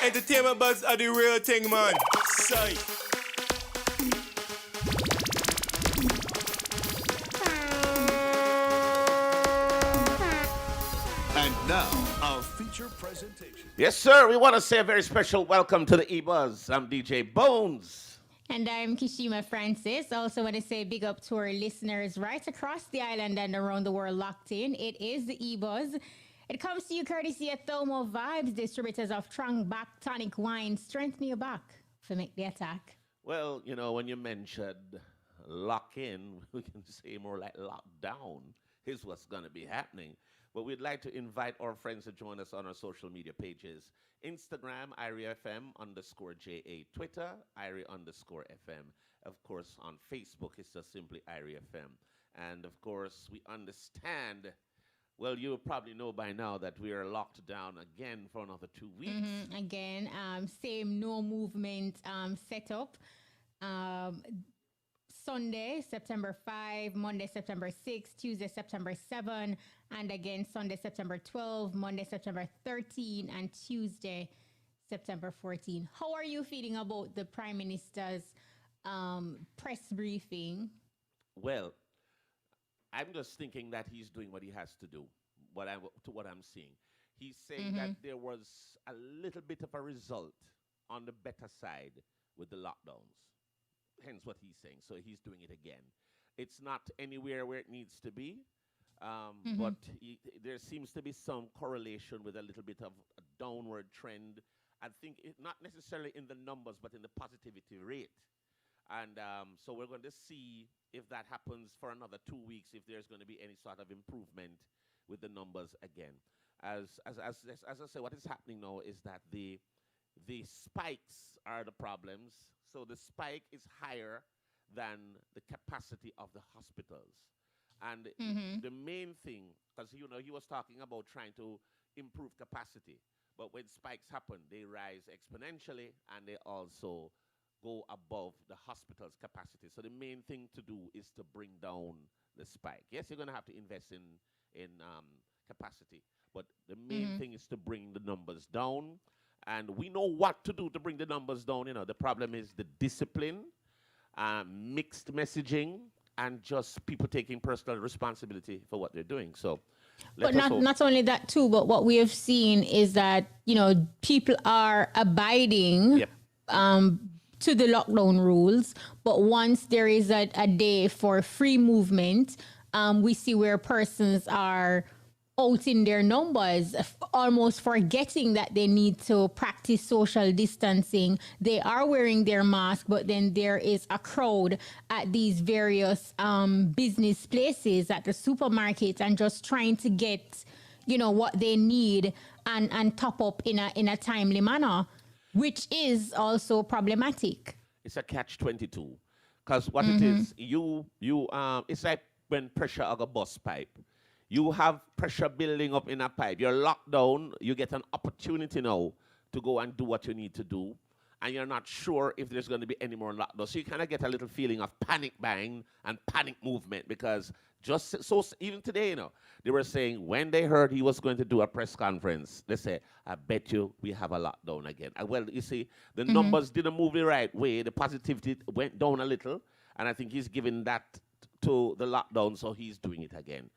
Entertainment buzz are the real thing, man. Sight. And now, our feature presentation. Yes, sir. We want to say a very special welcome to the EBUZZ. I'm DJ Bones. And I'm Kishima Francis. Also want to say big up to our listeners right across the island and around the world locked in. It is the EBUZZ. It comes to you courtesy of Thomo Vibes, distributors of Trong Back Tonic Wine. Strengthen your back for make the attack. Well, you know, when you mentioned lock in, we can say more like lockdown is what's going to be happening. But we'd like to invite our friends to join us on our social media pages. Instagram, IRIFM_JA. Twitter, IRI_FM. Of course, on Facebook, it's just simply IRIFM. And of course, we understand, well, you probably know by now that we are locked down again for another 2 weeks. Again, same no movement setup. Sunday, September 5, Monday, September 6, Tuesday, September 7, and again, Sunday, September 12, Monday, September 13, and Tuesday, September 14. How are you feeling about the Prime Minister's press briefing? Well, I'm just thinking that he's doing what he has to do, what I'm seeing. He's saying that there was a little bit of a result on the better side with the lockdowns. Hence what he's saying. So he's doing it again. It's not anywhere where it needs to be, but there seems to be some correlation with a little bit of a downward trend. I think not necessarily in the numbers, but in the positivity rate. And so we're going to see if that happens for another 2 weeks, if there's going to be any sort of improvement with the numbers again. As I say, what is happening now is that the spikes are the problems. So the spike is higher than the capacity of the hospitals. And the main thing, because he was talking about trying to improve capacity, but when spikes happen, they rise exponentially and they also go above the hospital's capacity. So the main thing to do is to bring down the spike. Yes, you're going to have to invest in capacity, but the main thing is to bring the numbers down. And we know what to do to bring the numbers down. The problem is the discipline, mixed messaging, and just people taking personal responsibility for what they're doing. So, but not only that too, but what we have seen is that, people are abiding to the lockdown rules. But once there is a day for free movement, we see where persons are out in their numbers, almost forgetting that they need to practice social distancing. They are wearing their mask, but then there is a crowd at these various business places, at the supermarkets, and just trying to get, what they need and top up in a timely manner, which is also problematic. It's a catch-22, because what it is, it's like when pressure of a bus pipe. You have pressure building up in a pipe. You're locked down. You get an opportunity now to go and do what you need to do. And you're not sure if there's going to be any more lockdown. So you kind of get a little feeling of panic buying and panic movement, because just so even today, they were saying when they heard he was going to do a press conference, they said, I bet you we have a lockdown again. Well, you see, the numbers didn't move the right way. The positivity went down a little. And I think he's giving that to the lockdown, so he's doing it again.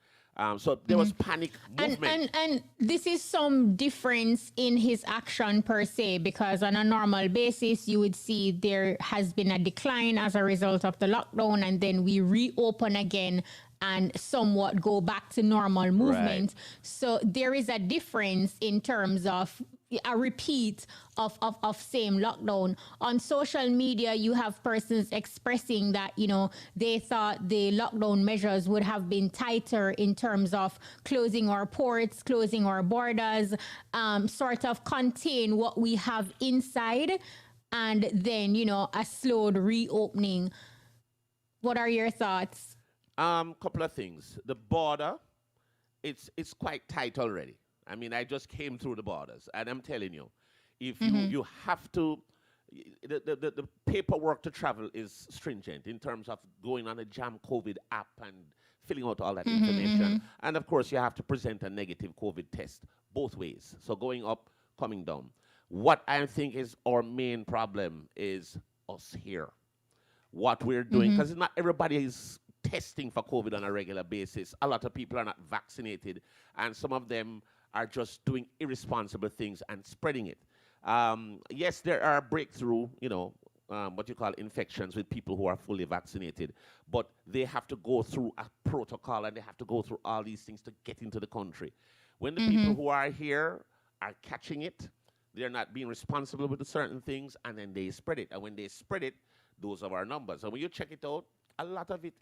So there was panic movement. And this is some difference in his action per se, because on a normal basis, you would see there has been a decline as a result of the lockdown, and then we reopen again and somewhat go back to normal movement. Right. So there is a difference in terms of a repeat of same lockdown. On social media, you have persons expressing that, they thought the lockdown measures would have been tighter in terms of closing our ports, closing our borders, sort of contain what we have inside, and then, a slowed reopening. What are your thoughts? Couple of things. The border, it's quite tight already. I mean, I just came through the borders, and I'm telling you, if you have to, the paperwork to travel is stringent in terms of going on a Jam COVID app and filling out all that information. And of course, you have to present a negative COVID test both ways. So going up, coming down. What I think is our main problem is us here. What we're doing, because not everybody is testing for COVID on a regular basis. A lot of people are not vaccinated, and some of them are just doing irresponsible things and spreading it. Yes, there are breakthrough, what you call infections with people who are fully vaccinated, but they have to go through a protocol and they have to go through all these things to get into the country. When the people who are here are catching it, they're not being responsible with certain things, and then they spread it. And when they spread it, those are our numbers. And when you check it out, a lot of the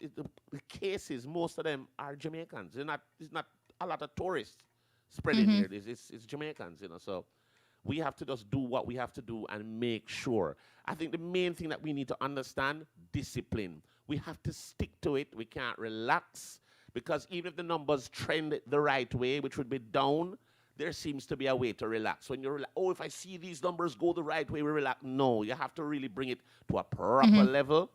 cases, most of them are Jamaicans. It's not a lot of tourists spreading here. It's Jamaicans, So we have to just do what we have to do and make sure. I think the main thing that we need to understand, discipline. We have to stick to it. We can't relax, because even if the numbers trend the right way, which would be down, there seems to be a way to relax. When you're if I see these numbers go the right way, we relax. No, you have to really bring it to a proper level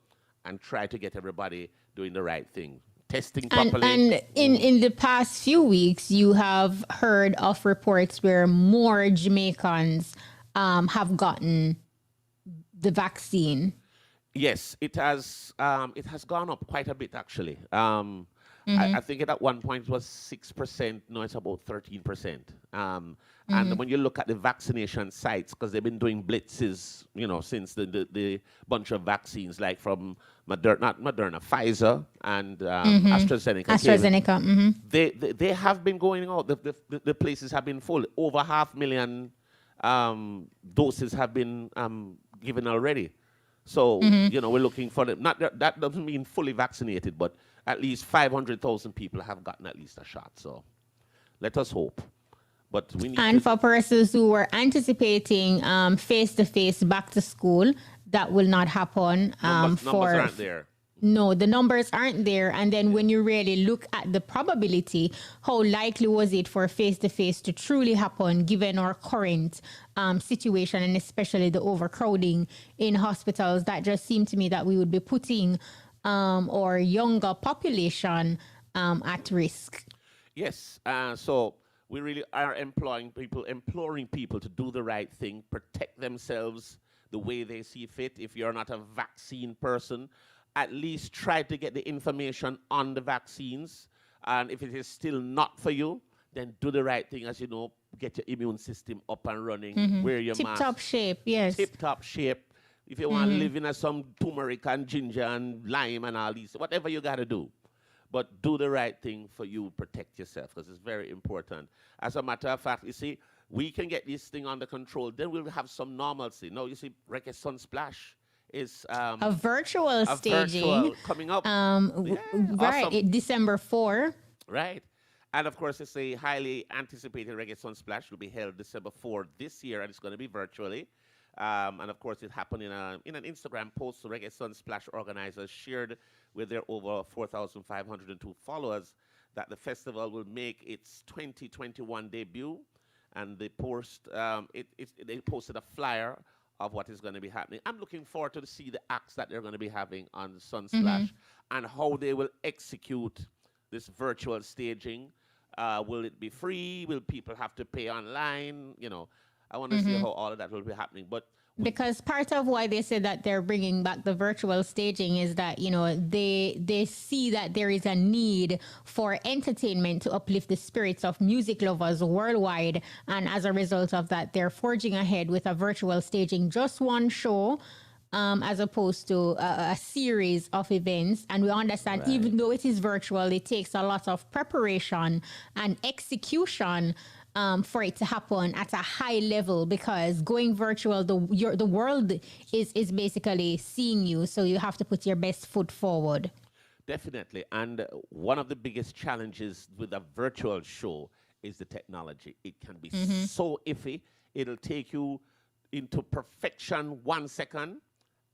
and try to get everybody doing the right thing. Testing properly. And in the past few weeks, you have heard of reports where more Jamaicans have gotten the vaccine. Yes, it has gone up quite a bit, actually. I think at one point it was 6%. Now it's about 13%. And when you look at the vaccination sites, because they've been doing blitzes, since the bunch of vaccines, like from Pfizer and AstraZeneca. AstraZeneca. They have been going out. The places have been full. Over 500,000 doses have been given already. So, we're looking for them. That doesn't mean fully vaccinated, but at least 500,000 people have gotten at least a shot. So let us hope. But we need for persons who were anticipating face-to-face back to school, that will not happen. Numbers aren't there. No, the numbers aren't there. And then when you really look at the probability, how likely was it for face-to-face to truly happen given our current situation, and especially the overcrowding in hospitals? That just seemed to me that we would be putting our younger population at risk. Yes. So we really are imploring people to do the right thing, protect themselves the way they see fit. If you're not a vaccine person, at least try to get the information on the vaccines. And if it is still not for you, then do the right thing, as you know, get your immune system up and running, wear your mask. Tip-top shape, yes. Tip-top shape. If you want to live in some turmeric and ginger and lime and all these, whatever you got to do. But do the right thing for you, protect yourself, because it's very important. As a matter of fact, you see, we can get this thing under control, then we'll have some normalcy. Now, you see, Reggae Sunsplash is a virtual staging coming up. Right, awesome. December 4. Right. And of course, it's a highly anticipated Reggae Sunsplash. Will be held December 4 this year, and it's going to be virtually. And of course, it happened in an Instagram post. The Reggae Sunsplash organizers shared with their over 4,502 followers that the festival will make its 2021 debut. And they they posted a flyer of what is going to be happening. I'm looking forward to see the acts that they're going to be having on Sunsplash and how they will execute this virtual staging. Will it be free? Will people have to pay online? I want to see how all of that will be happening. But because part of why they said that they're bringing back the virtual staging is that, they see that there is a need for entertainment to uplift the spirits of music lovers worldwide. And as a result of that, they're forging ahead with a virtual staging, just one show, as opposed to a series of events. And we understand, even though it is virtual, it takes a lot of preparation and execution for it to happen at a high level, because going virtual, the world is basically seeing you, so you have to put your best foot forward. Definitely. And one of the biggest challenges with a virtual show is the technology. It can be so iffy. It'll take you into perfection 1 second,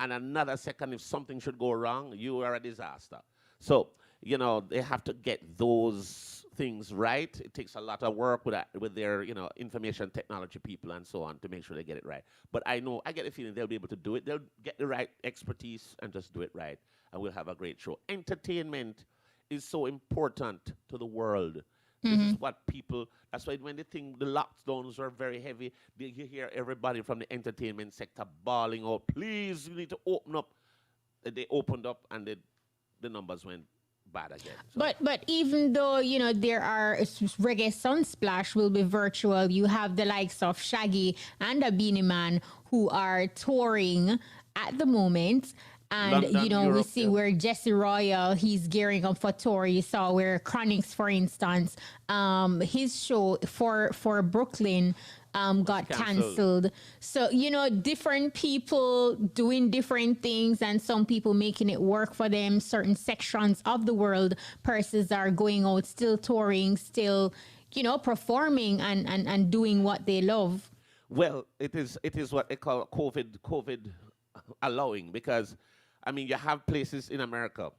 and another second, if something should go wrong, you are a disaster. So, they have to get those things right. It takes a lot of work with their, information technology people and so on to make sure they get it right. But I get the feeling they'll be able to do it. They'll get the right expertise and just do it right, and we'll have a great show. Entertainment is so important to the world This is what people. That's why when they think the lockdowns are very heavy, you hear everybody from the entertainment sector bawling out, "Please, you need to open up." They opened up, and the numbers went bad again. So. But even though there are reggae sunsplash will be virtual, you have the likes of Shaggy and a Beanie Man who are touring at the moment. And London, we Europe, see where Jesse Royal, he's gearing up for tour. You saw where Chronics, for instance, his show for Brooklyn got cancelled. So different people doing different things, and some people making it work for them. Certain sections of the world, persons are going out, still touring, still performing and doing what they love. Well, it is what they call COVID allowing, because I mean, you have places in America.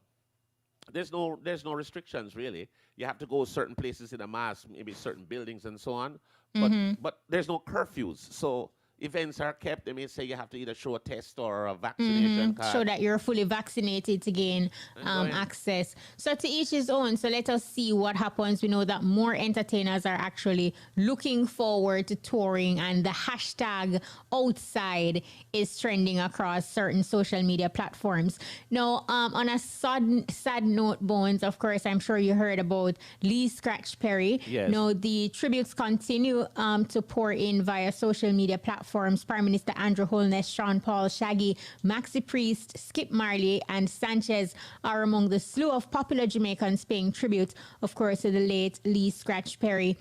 There's no restrictions really. You have to go certain places in a mass, maybe certain buildings and so on. But there's no curfews. So events are kept. They may say you have to either show a test or a vaccination card. Show that you're fully vaccinated to gain access. So to each his own. So let us see what happens. We know that more entertainers are actually looking forward to touring, and the hashtag outside is trending across certain social media platforms. Now, on a sad note, Bones, of course, I'm sure you heard about Lee Scratch Perry. Yes. Now, the tributes continue to pour in via social media platforms. Prime Minister Andrew Holness, Sean Paul, Shaggy, Maxi Priest, Skip Marley, and Sanchez are among the slew of popular Jamaicans paying tribute, of course, to the late Lee Scratch Perry.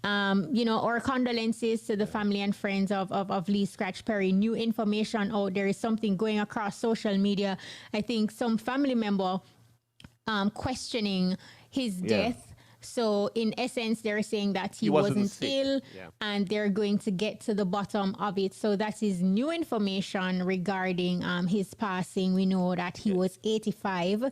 Our condolences to the family and friends of Lee Scratch Perry. New information out there is something going across social media. I think some family member questioning his death. So in essence, they're saying that he wasn't ill, and they're going to get to the bottom of it. So that is new information regarding his passing. We know that he was 85.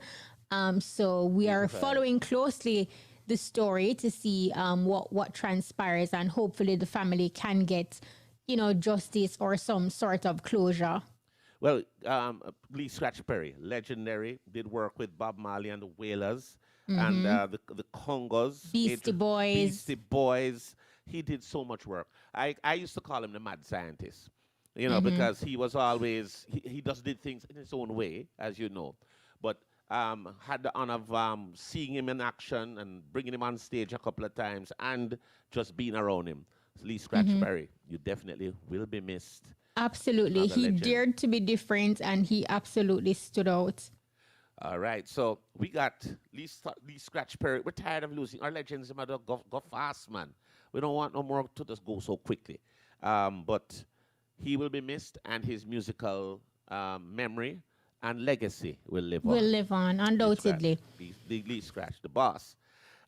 So we are following closely the story to see what transpires, and hopefully the family can get, justice or some sort of closure. Well, Lee Scratch Perry, legendary, did work with Bob Marley and the Wailers. And the Congos, Beastie Boys. He did so much work. I used to call him the mad scientist, because he was always he just did things in his own way, as you know. But had the honor of seeing him in action and bringing him on stage a couple of times, and just being around him. Lee Scratch Perry, you definitely will be missed. Absolutely, he dared to be different, and he absolutely stood out. All right, so we got Lee Scratch Perry. We're tired of losing our legends. They matter go fast, man. We don't want no more to just go so quickly. But he will be missed, and his musical memory and legacy will live on. Will live on, undoubtedly. Lee Scratch, the boss.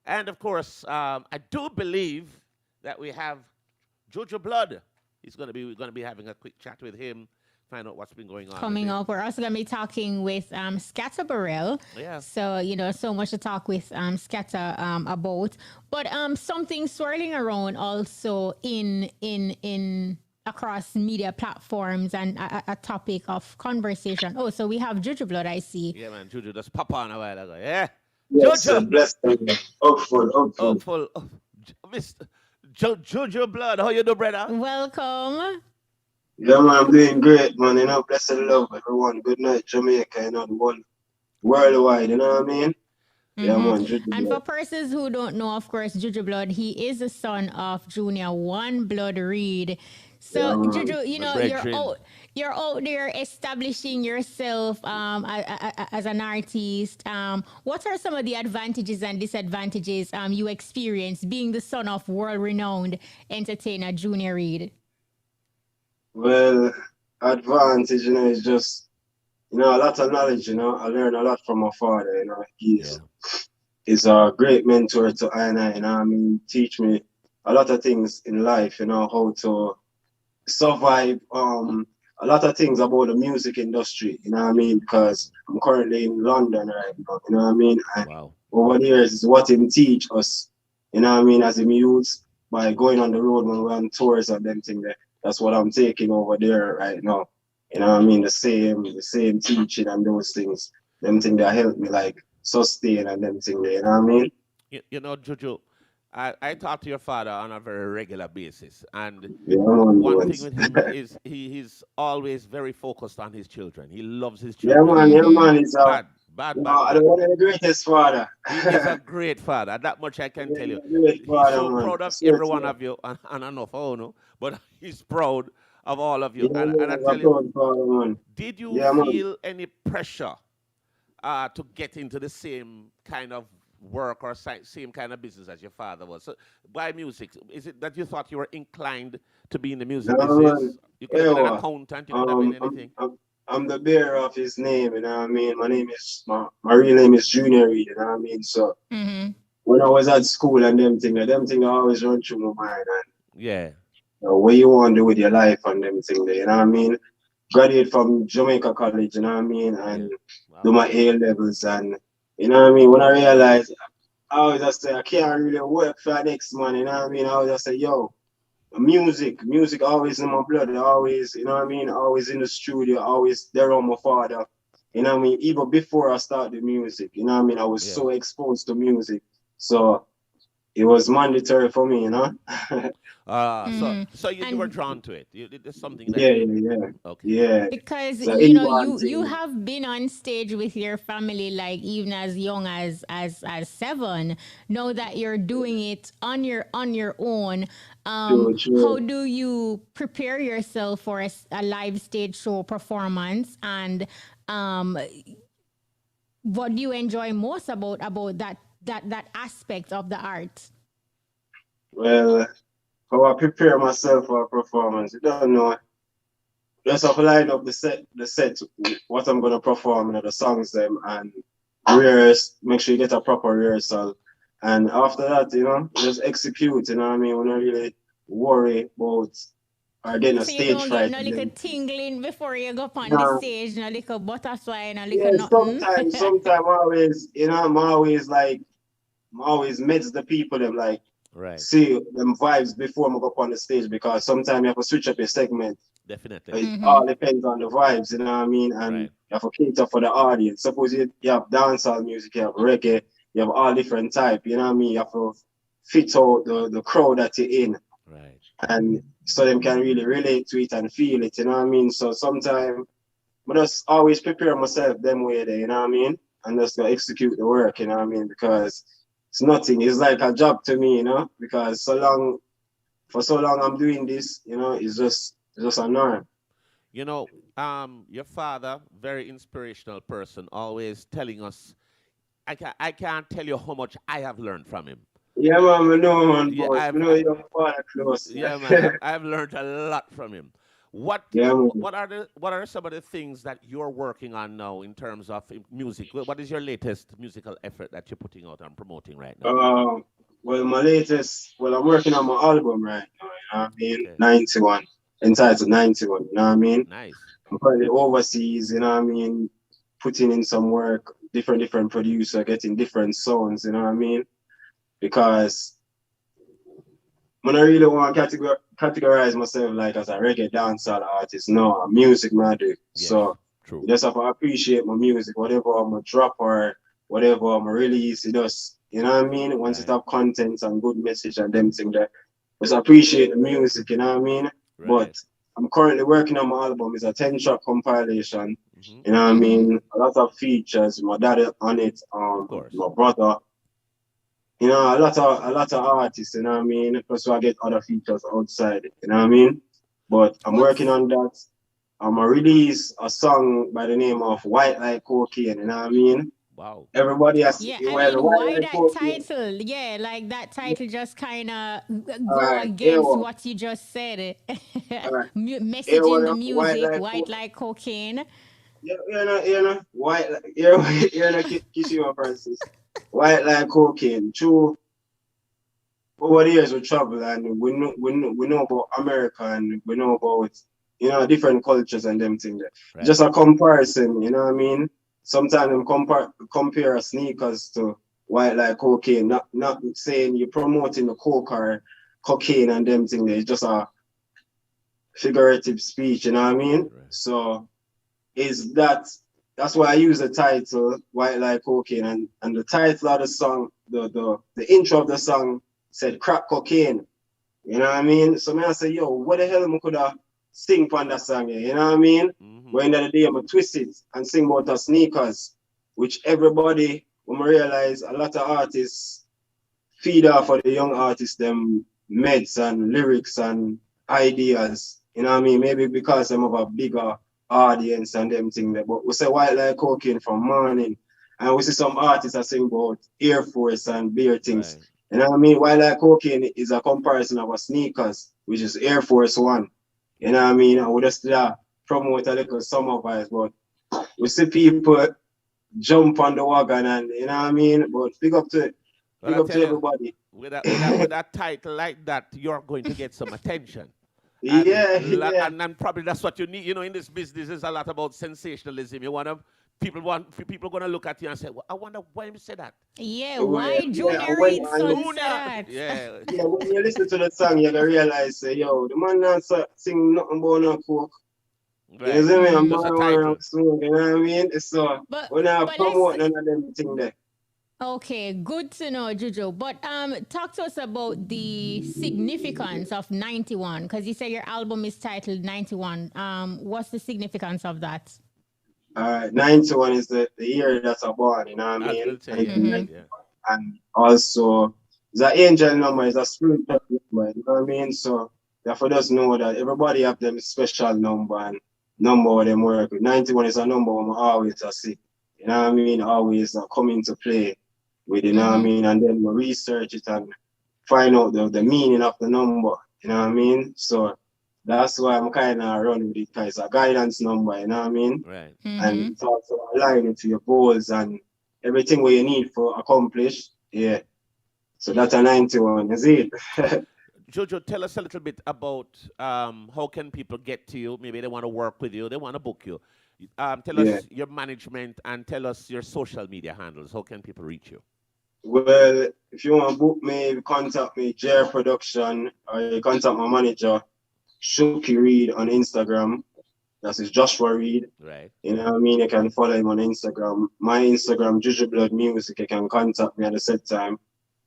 And of course, I do believe that we have Juju Blood. We're going to be having a quick chat with him. Find out what's been going on. Coming up, we're also going to be talking with Skatta Burrell. Yeah. So, so much to talk with Skatta about. But something swirling around also in across media platforms, and a topic of conversation. Oh, so we have Juju Blood, I see. Yeah, man. Juju just pop on a while ago. Yeah. Yes, Juju. blessed. Hopeful. Mr. Juju Blood, how you do, brother? Welcome. Yeah, man, I'm doing great, man. Blessed love, everyone. Good night, Jamaica. The one worldwide, you know what I mean? Yeah, man. Juju And Blood. for persons who don't know, of course, Juju Blood, he is the son of Junior One Blood Reed. So, Juju, you're out there establishing yourself as an artist. What are some of the advantages and disadvantages you experience being the son of world-renowned entertainer Junior Reed? Well, advantage, is just, a lot of knowledge, I learned a lot from my father, He's a great mentor to I, teach me a lot of things in life, how to survive, a lot of things about the music industry, because I'm currently in London right now, And over the years is what him teach us, as him youths, by going on the road when we're on tours and them things there. That's what I'm taking over there right now. The same teaching and those things. Them things that help me like sustain and them things there, Juju, I talk to your father on a very regular basis, and Yeah, man, one thing boys. with him is he's always very focused on his children. He loves his Yeah, children. man, he's a, Bad, bad, you know, bad, I bad. don't want to the greatest father. He is a great father. That much I can tell you. Great He's father, so man. proud I of swear every to one you. of you, and I know for no, but he's proud of all of you. Yeah, And I man, I'm tell you, proud father, man. did you Yeah, man. feel any pressure to get into the same kind of work or same kind of business as your father was? So, why music? Is it that you thought you were inclined to be in the music No, man. business? You could have been an Yeah, accountant. You could have been I'm, anything. I'm, I'm the bearer of his name, you know what I mean? My name is, my real name is Junior, you know what I mean? So Mm-hmm. when I was at school and them thing always run through my mind. And Yeah. what you want to do with your life and them thing there, you know what I mean? Graduate from Jamaica College, you know what I mean? Yeah. And do Wow. my A levels and, you know what I mean? When I realized, I always just say, I can't really work for the next man, you know what I mean? I always just say, yo, music always in my blood, always, you know what I mean? Always in the studio, always there on my father. You know what I mean? Even before I started music, you know what I mean? I was Yeah. so exposed to music. So it was mandatory for me, you know? So you were And drawn to it. It's something that Yeah, you. yeah, yeah. Okay. Yeah. because So it was, you have been on stage with your family like even as young as 7. Know that you're doing it on your own. true, How true. do you prepare yourself for a live stage show performance, and um what do you enjoy most about that aspect of the art? Well, how I prepare myself for a performance, you don't know. Just have to line up the set, what I'm gonna perform, you know, the songs them and rehearse, make sure you get a proper rehearsal. And after that, you know, just execute, you know what I mean? We don't really worry about or getting a So you stage don't get fright no and little then tingling before you go up on the nah, stage, no little butterfly, no little yeah, nothing. sometimes always, you know, I'm always meds the people them like Right. see them vibes before I go up on the stage because sometimes you have to switch up your segment. Definitely. It Mm-hmm. all depends on the vibes, you know what I mean? And Right. you have to cater for the audience. Suppose you have dancehall music, you have reggae, you have all different type, you know what I mean? You have to fit out the crowd that you're in. Right. And so them can really relate to it and feel it, you know what I mean? So sometimes I just always prepare myself them way there, you know what I mean? And just go execute the work, you know what I mean? Because it's nothing. It's like a job to me, you know, because for so long I'm doing this, you know, it's just a norm. You know, your father, very inspirational person, always telling us. I can't tell you how much I have learned from him. Yeah, man, I know, man, Yeah, boss. I know your father close. yeah, man. I've learned a lot from him. What Yeah, man. what are some of the things that you're working on now in terms of music? What is your latest musical effort that you're putting out and promoting right now? Well, I'm working on my album right now, you know what I mean? Okay, 91, entitled 91, you know what I mean? nice. I'm currently overseas, you know what I mean? Putting in some work, different producer, getting different sounds, you know what I mean? Because when I really want to categorize myself like as a reggae dancehall artist, no, music man do. Yes, So true. you just have to appreciate my music, whatever I'm gonna drop or whatever I'm gonna release, it just you know what I mean? Once it Right, have content and good message and them thing that just appreciate the music, you know what I mean? But right. I'm currently working on my album. It's a 10-track compilation. Hmm. You know what I Mm-hmm. mean? A lot of features, my daddy on it, Of course. my brother, you know, a lot of artists, you know what I mean? Plus I get other features outside, you know what I mean? But I'm working What's on that. I'm gonna release a song by the name of White Like Cocaine, you know what I mean? Wow. Everybody has Yeah, I well, mean, White why Like that Cocaine. title? Yeah, like that title just kind of All go right, here against one. what you just said. All right, Message here in the one, White music, Like white Cocaine. like cocaine. White, Kishima Francis. White like cocaine. True, over the years we travel and we know about America and we know about different cultures and them things. Right. Just a comparison, you know what I mean? Sometimes them compare sneakers to white like cocaine. Not saying you're promoting the coke or cocaine and them things. It's just a figurative speech, you know what I Right. mean? Right. So is that's why I use the title White Like Cocaine and the title of the song, the intro of the song said crack cocaine. You know what I mean? So I say, yo, what the hell I could have sing on that song here? You know what I mean? When the day I twist it and sing about the sneakers, which everybody, when I realize a lot of artists feed off of the young artists, them meds and lyrics and ideas. You know what I mean? Maybe because I'm of a bigger audience and them thing there. But we say white like cocaine from morning. And we see some artists that sing about Air Force and beer things. Right. You know what I mean? White like cocaine is a comparison of a sneakers, which is Air Force One. You know what I mean? And we just promote a little summer vibes. But we see people jump on the wagon and, you know what I mean? But big up to everybody. With that title like that, you're going to get some attention. And Yeah. And probably that's what you need. You know, in this business, it's a lot about sensationalism. You want to, people going to look at you and say, well, I wonder why you say that. Yeah, why Junior Reed Sunset? Yeah. Yeah, when you listen to the song, you can realize, yo, the man not sing nothing about no coke. Right. You see me? I'm Just not a title. smoke, you know what I mean? So, when I but promote let's- none of them thing there. Okay, good to know, Juju. But talk to us about the significance of 91, because you say your album is titled 91. What's the significance of that? 91 is the year that I born, you know what I I mean? will tell you. Yeah. And also, it's an angel number, it's a spiritual number, you know what I mean? So, therefore, just know that everybody have them special number and number of them work with. 91 is a number I'm always see. You know what I mean? Always come into play with, you know what I mean? And then we research it and find out the meaning of the number, you know what I mean? So that's why I'm kind of run with it, because it's a guidance number, you know what I mean? Right. And it's also align it to your goals and everything what you need for accomplish. Yeah. So that's a 91, is it? Jojo, tell us a little bit about how can people get to you? Maybe they want to work with you, they want to book you. Tell us your management and tell us your social media handles. How can people reach you? Well, if you want to book me, you contact me, JR Production, or you contact my manager, Shuki Reed on Instagram. That's his Joshua Reed. Right. You know what I mean? You can follow him on Instagram. My Instagram, Juju Blood Music. You can contact me at the set time.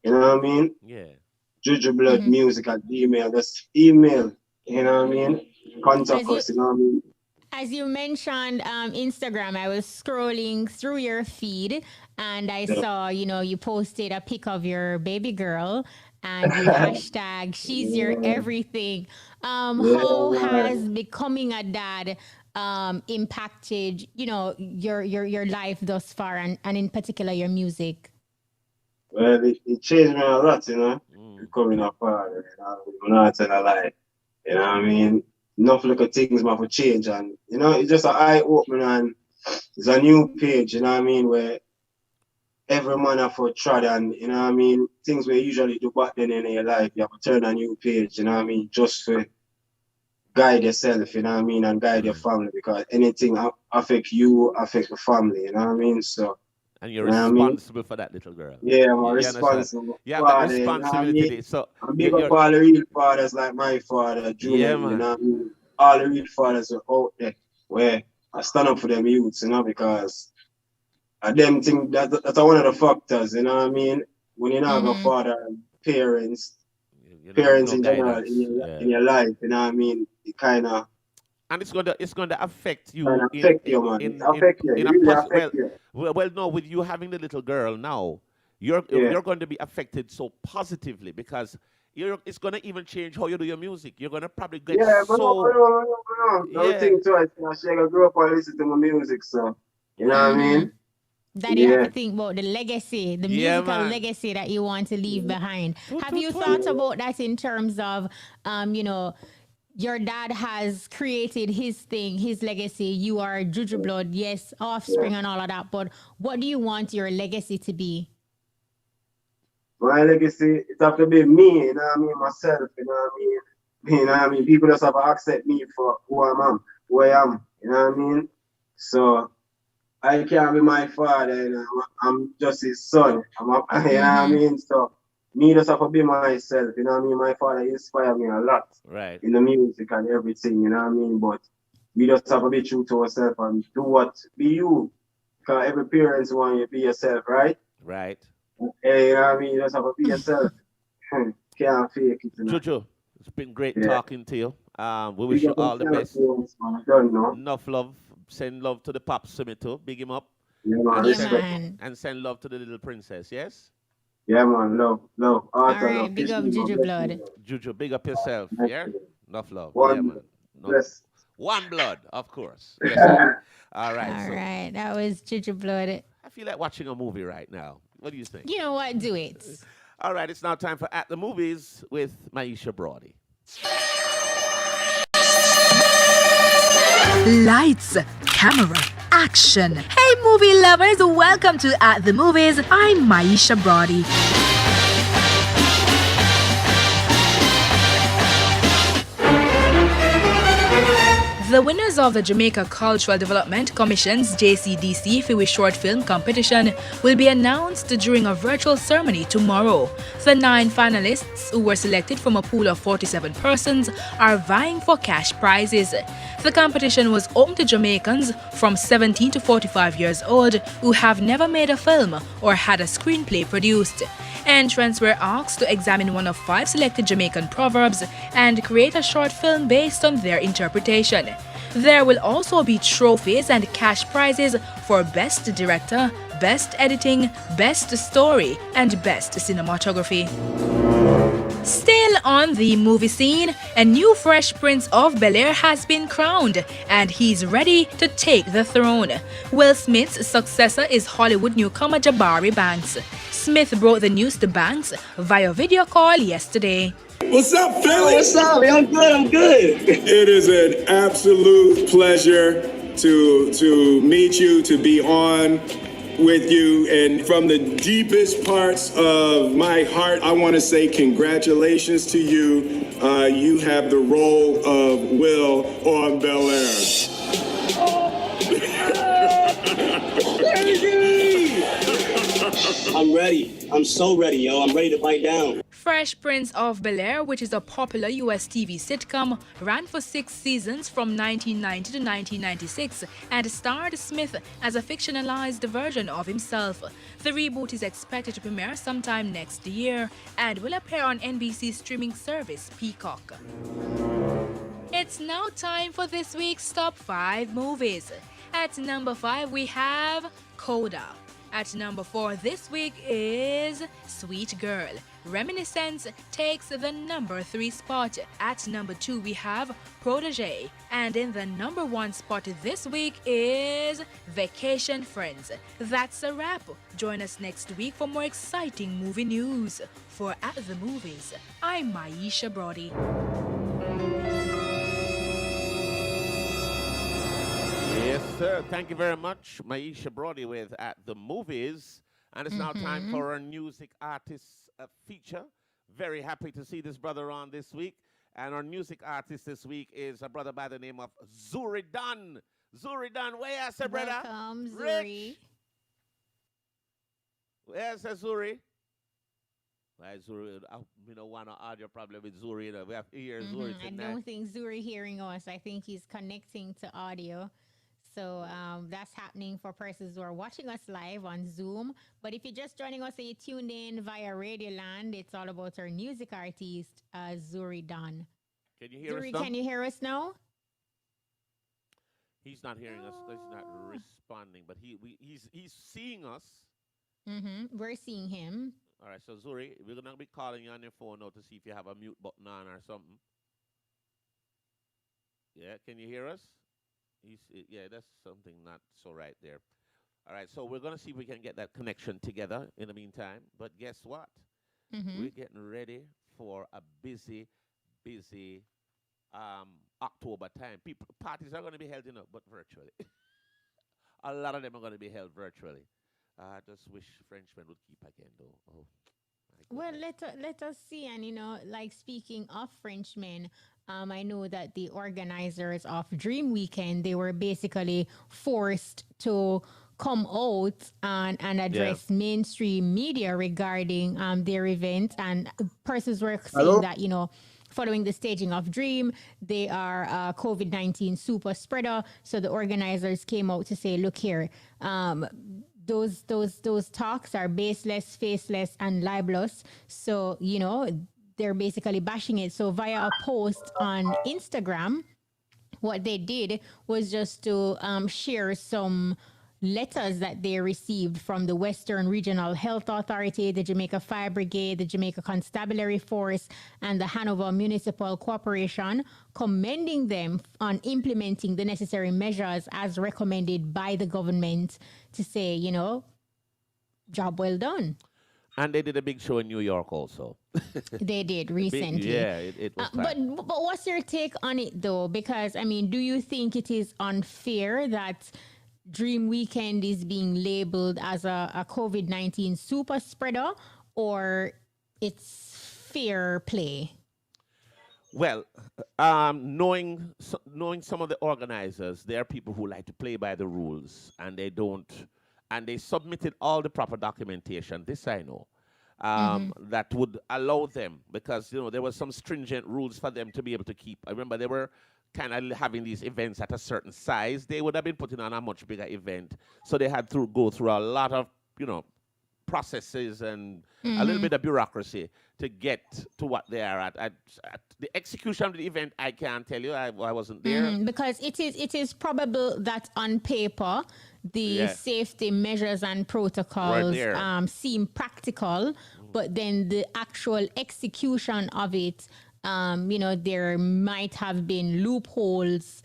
You know what I mean? Yeah. Juju Blood Music at Gmail. Just email. You know what I mean? Contact us. You know what I mean? As you mentioned, Instagram, I was scrolling through your feed and I saw, you posted a pic of your baby girl and you hashtag she's your everything. How has becoming a dad impacted, your life thus far and in particular your music? Well, it changed me a lot, becoming a father. I'm not telling a lie. You know what I mean? Enough little things might have change, and it's just an eye opener and it's a new page, you know what I mean, where every man have to try and you know what I mean, things we usually do back then in your life, you have to turn a new page, you know what I mean, just for guide yourself, you know what I mean, and guide your family, because anything affect you, affect the family, you know what I mean? So and you're responsible for that little girl. Yeah, I'm responsible. You have that responsibility. You know what I mean? So I'm big up all the real fathers like my father, Junior, yeah, man. you know what I mean? All the real fathers are out there where I stand up for them youths, because I them think that's one of the factors, you know what I mean? When you have a father and parents in general in your life, you know what I mean? It kind of and it's going to affect you. Affect you. Well, no, with you having the little girl now, you're going to be affected so positively because it's going to even change how you do your music. You're going to probably get Don't think twice. She grew up and listen to my music, so you know what I mean. That you have to think about the legacy, the musical legacy that you want to leave behind. Have you thought about that in terms of, your dad has created his thing, his legacy. You are Juju Blood, yes, offspring and all of that. But what do you want your legacy to be? My legacy, it have to be me, you know what I mean, myself, you know what I mean. You know what I mean? People just have to accept me for who I am, you know what I mean? So I can't be my father, I'm just his son. You know what I mean? So me just have to be myself, you know what I mean? My father inspired me a lot in the music and everything, you know what I mean? But we just have to be true to ourselves and be you. Because every parent wants you to be yourself, right? Right. Hey, you know what I mean? You just have to be yourself. Can't fake it. You know. Juju, it's been great Yeah. talking to you. We wish Big you up all the yourself, best. Jones, man. I don't know. Enough love. Send love to the Pop Summit too. Big him up. Yeah, man. And Yeah, Respect. man. and send love to the little princess, yes? Yeah, man. Love. All Heart and right, love. big Peace up be, man. Juju Bless Blood. you, man. Juju, big up yourself, Nice yeah? to you. Enough love. Yeah, One man. No, bless. one blood, of course. Yes, sir. All right. All So right, that was Juju Blood. I feel like watching a movie right now. What do you think? You know what? Do it. All right, it's now time for At the Movies with Maisha Brody. Lights, camera, action. Hey, movie lovers, welcome to At the Movies. I'm Maisha Brody. The winners of the Jamaica Cultural Development Commission's JCDC Fiwi Short Film Competition will be announced during a virtual ceremony tomorrow. The 9 finalists who were selected from a pool of 47 persons are vying for cash prizes. The competition was open to Jamaicans from 17 to 45 years old who have never made a film or had a screenplay produced. Entrants were asked to examine one of 5 selected Jamaican proverbs and create a short film based on their interpretation. There will also be trophies and cash prizes for Best Director, Best Editing, Best Story, and Best Cinematography. Still on the movie scene, a new Fresh Prince of Bel-Air has been crowned, and he's ready to take the throne. Will Smith's successor is Hollywood newcomer Jabari Banks. Smith brought the news to Banks via video call yesterday. What's up, Philly? What's up? I'm good. It is an absolute pleasure to meet you, to be on with you, and from the deepest parts of my heart, I want to say congratulations to you. You have the role of Will on Bel-Air. I'm ready. I'm so ready, yo. I'm ready to bite down. Fresh Prince of Bel-Air, which is a popular US TV sitcom, ran for 6 seasons from 1990 to 1996 and starred Smith as a fictionalized version of himself. The reboot is expected to premiere sometime next year and will appear on NBC's streaming service, Peacock. It's now time for this week's Top 5 movies. At number 5, we have Coda. At number 4 this week is Sweet Girl. Reminiscence takes the number 3 spot. At number 2 we have Protégé. And in the number 1 spot this week is Vacation Friends. That's a wrap. Join us next week for more exciting movie news. For At the Movies, I'm Maisha Brody. Yes, sir. Thank you very much, Maisha Brody with At the Movies. And it's now time for our music artist feature. Very happy to see this brother on this week. And our music artist this week is a brother by the name of Zurie Donn. Zurie Donn, where you say, brother? Welcome, Zurie. Where's Zurie? Right, Zurie, we don't want to audio problem with Zurie. You know, we have to hear Zurie I tonight. don't think Zurie hearing us. I think he's connecting to audio. So that's happening for persons who are watching us live on Zoom. But if you're just joining us and you tuned in via Radio Land, it's all about our music artist, Zurie Donn. Can you hear Zurie, us now? can you hear us now? He's not hearing us. He's not responding, but he's seeing us. We're seeing him. All right, so Zurie, we're going to be calling you on your phone now to see if you have a mute button on or something. Yeah, can you hear us? Yeah, that's something not so right there. All right, so we're going to see if we can get that connection together in the meantime. But guess what? We're getting ready for a busy October time. Parties are going to be held, but virtually. A lot of them are going to be held virtually. I just wish Frenchmen would keep again, though. Oh, well, let us see. And, like speaking of Frenchmen, I know that the organizers of Dream Weekend, they were basically forced to come out and address mainstream media regarding their event. And persons were saying that, following the staging of Dream, they are a COVID-19 super spreader. So the organizers came out to say, look here, those talks are baseless, faceless, and libelous. So, you know, they're basically bashing it. So via a post on Instagram, what they did was just to share some letters that they received from the Western Regional Health Authority, the Jamaica Fire Brigade, the Jamaica Constabulary Force, and the Hanover Municipal Corporation, commending them on implementing the necessary measures as recommended by the government to say, you know, job well done. And they did a big show in New York also. They did recently. It was fine. But what's your take on it, though? Because, I mean, do you think it is unfair that Dream Weekend is being labeled as a COVID-19 super spreader, or it's fair play? Well, knowing some of the organizers, there are people who like to play by the rules, and they don't, and they submitted all the proper documentation. This I know. That would allow them, because you know there were some stringent rules for them to be able to keep. I remember they were kind of having these events at a certain size. They would have been putting on a much bigger event, so they had to go through a lot of processes and a little bit of bureaucracy to get to what they are at the execution of the event. I can't tell you. I wasn't there. Because it is probable that on paper the safety measures and protocols seem practical, but then the actual execution of it, there might have been loopholes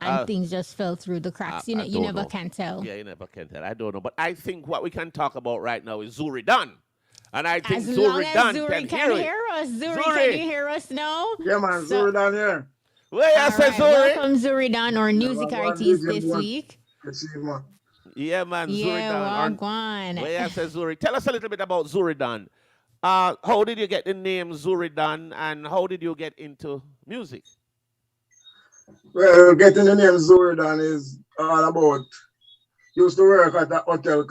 and things just fell through the cracks. You never can tell. Yeah, you never can tell. I don't know. But I think what we can talk about right now is Zurie Donn. And I think Zurie Donn can hear us. Zurie, can you hear us now? Yeah, man. Zurie Donn here. Well, Zurie. Welcome, Zurie Donn, our music artist this week. Yeah, man. Zurie Donn. Well, Zurie. Tell us a little bit about Zurie Donn. How did you get the name Zurie Donn, and how did you get into music? Well, getting the name Zurie Donn is all about. Used to work at a hotel,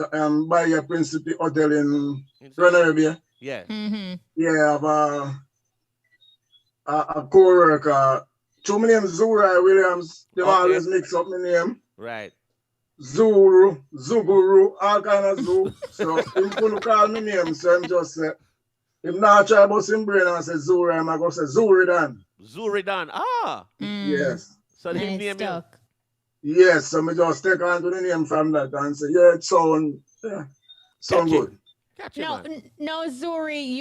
Bahia Principe Hotel in Grenada. Yeah. Yeah, I have a co-worker. Two names Zurie Williams. They always mix up my name. Right. Zuru, Zuguru, all kind of zoo. So him couldn't call me name, so him just say, if not try about him brain and say Zurie, I'm going to say Zurie Donn. Zurie Donn. Yes. So his name stuck. Yes, so I just take on to the name from that and say, yeah, it sound good. No, Zurie,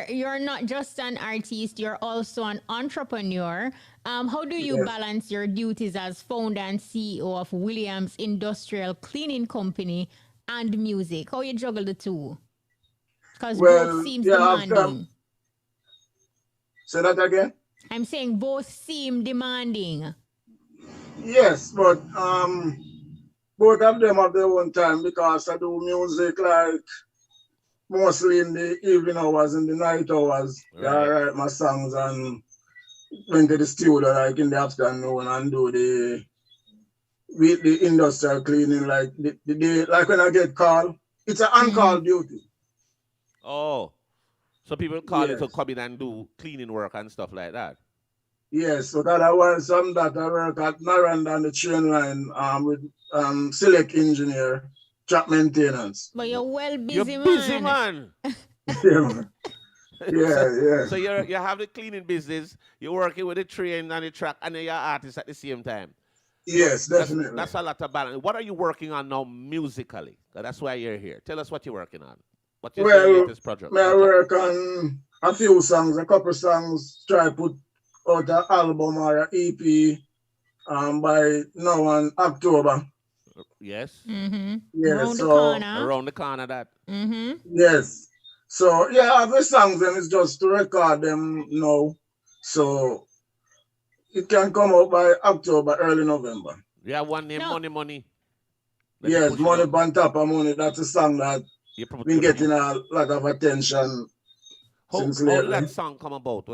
you're not just an artist, you're also an entrepreneur. How do you balance your duties as founder and CEO of Williams Industrial Cleaning Company and music? How you juggle the two? Because both seems demanding. Say that again? I'm saying both seem demanding. Yes, but both of them have their own time, because I do music like mostly in the evening hours, in the night hours. Right. I write my songs and went to the studio like in the afternoon and do the industrial cleaning like the day, like when I get called. It's an on-call duty. Oh, so people call you to come in and do cleaning work and stuff like that. Yes, so that I want some that I work at Naranda on the train line with select engineer, track maintenance. But you're well busy, You're busy, man. Yeah. So you have the cleaning business, you're working with the train and the track, and then you're artist at the same time. Yes, definitely. That's a lot of balance. What are you working on now musically? That's why you're here. Tell us what you're working on. What's your latest project? I work on a few songs, a couple songs, try to put out an album or an EP by now on October. Yes. Yeah, around the corner that. Yes. So yeah, I have the songs and it's just to record them now. So it can come out by October, early November. You have one name, Money. Yes, Money on Top of Money. That's a song that been getting a lot of attention since lately. How did that song come about?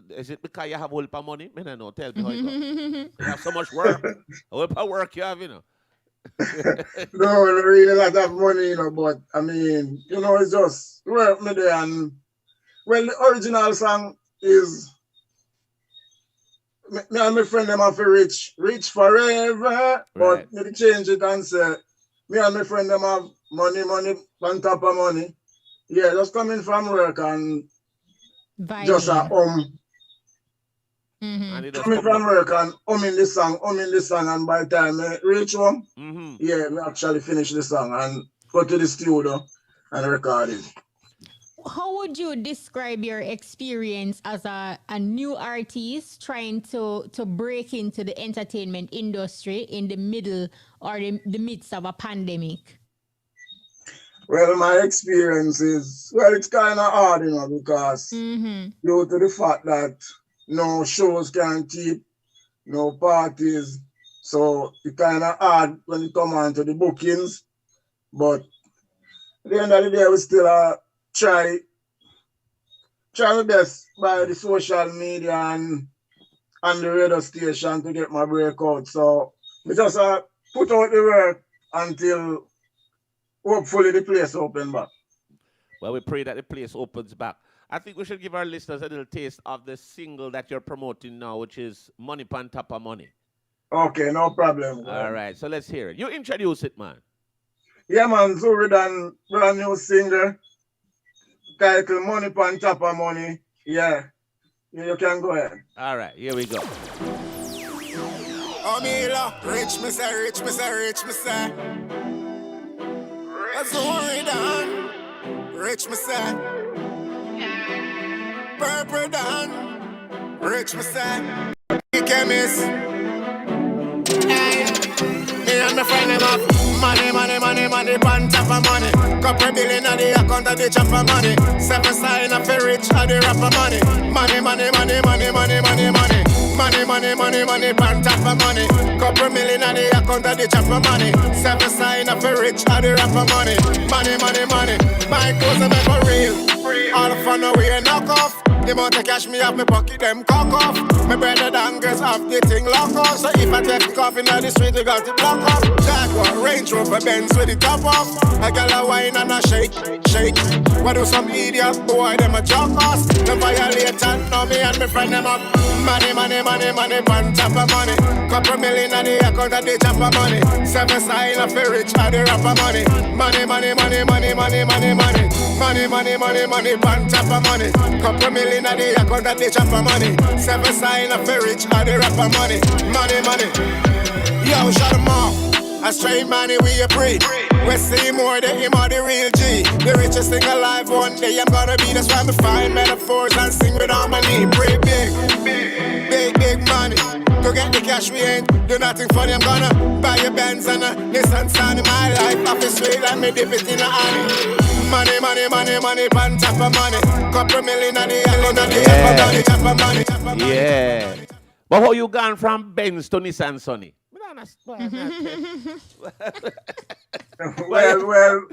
Is it because you have a whole of money? I don't know. Tell me how it goes. You have so much work. A whole of work you have, No, really a lot of money, but I mean, it's just work me there. And well, the original song is me and my friend them have to rich forever, but me change it and say Me and my friend them have money on top of money. Yeah, just coming from work and just And it just coming come from up. work and humming this song, and by the time I reach home, yeah, we actually finish the song and go to the studio and record it. How would you describe your experience as a new artist trying to break into the entertainment industry in the middle or the midst of a pandemic? Well, my experience is, well, it's kind of hard, you know, because due to the fact that no shows can keep, no parties, so it's kind of hard when it come on to the bookings. But at the end of the day, we still try my best by the social media and the radio station to get my breakout. So we just put out the work until hopefully the place open back. Well, we pray that the place opens back. I think we should give our listeners a little taste of the single that you're promoting now, which is Money Pan Top of Money. Okay, no problem. All right, so let's hear it. You introduce it, man. Yeah, man, Zurie done brand new single titled Money Pan Top of Money. Yeah, you can go ahead. All right, here we go. Oh, me love, rich, me say, rich, me say, rich, me say. Zurie Donn, rich, me say. Purple Donn, rich, me say. Chemist. Hey, me and my friend them up. Money, pan top of money. Couple billion on the account of the chop of money. 7 sign up for rich on the rap of money. Money, pan top of money. Couple million on the account of the chop of money. 7 sign up for rich on the rap of money. Money. My clothes are never real. All the fun away knock off. The amount of cash me have me pocket them cock off. My brother and girls have the thing lock off. So if I take the coffin on the street, we got it block off. Jaguar, Range Rover, Benz with the top off. I got a wine and a shake. What do some idiot boy, them a jock off. Them violate and know me and my friend them up. Money, pan top of money. Couple million on the account of the chop of money. 7 sign of a rich and the rap of money. Money, pan top of money. Couple million on the account of the chop of money. 7 sign of a rich and the rap of money. Money. Yo, shut them off. A straight money we a pre. We see more than him or the real G. The richest thing alive one day I'm gonna be. That's why I'm find metaphors and sing with all my knee. Pretty big money. To get the cash we ain't do nothing funny. I'm gonna buy a Benz and a Nissan Sun in my life. Off the street and me dip it in a honey. Money, pan top of money. Couple million on the account of the chop of money. Yeah. But how you gone from Benz to Nissan Sunny? Well.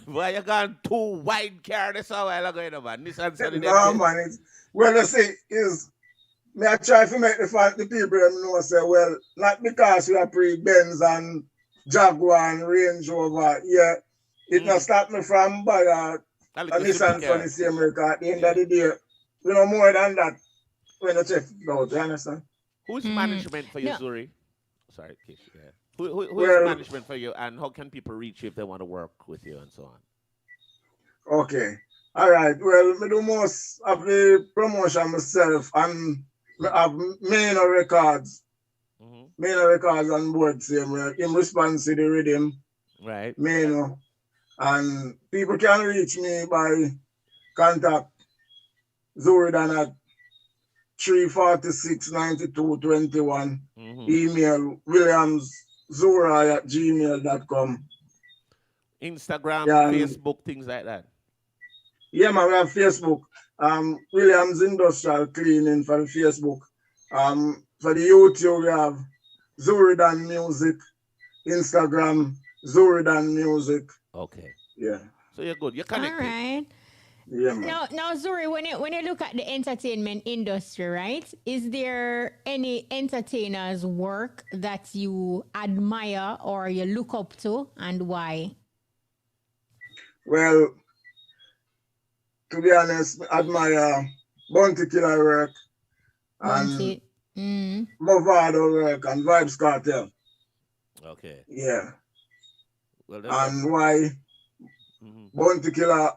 Why you gone too wide car this a while ago, you know, man? Nissan Sunny. No, man. Well, you see, me I try to make the people know, say, well, not because we are pre-Benz and Jaguar and Range Rover, yeah, it not stop me from buy a Nissan Sunny same record. At the end of the day, we know more than that when you check it out, you understand? Who's management for you, Zurie? Sorry, Kish, yeah. Who is management for you, and how can people reach you if they want to work with you and so on? Okay. All right. Well, I do most of the promotion myself, and I have Maino Records. Maino Records on board, same way. In response to the rhythm. Right. Maino. And people can reach me by contact Zurie Donn at 346-9221. Email williamszurie@gmail.com. Instagram, Facebook, things like that. Yeah, man, we have Facebook. Williams Industrial Cleaning for the Facebook. For the YouTube, we have Zurie Donn Music. Instagram, Zurie Donn Music. Okay. Yeah. So you're good. You're connected. All right. Yeah, man. Now, Zurie, when you look at the entertainment industry, right? Is there any entertainers' work that you admire or you look up to, and why? Well, to be honest, I admire Bounty Killer work and Movado work and Vibes Cartel. Okay. Yeah. Well, And why Bounty Killer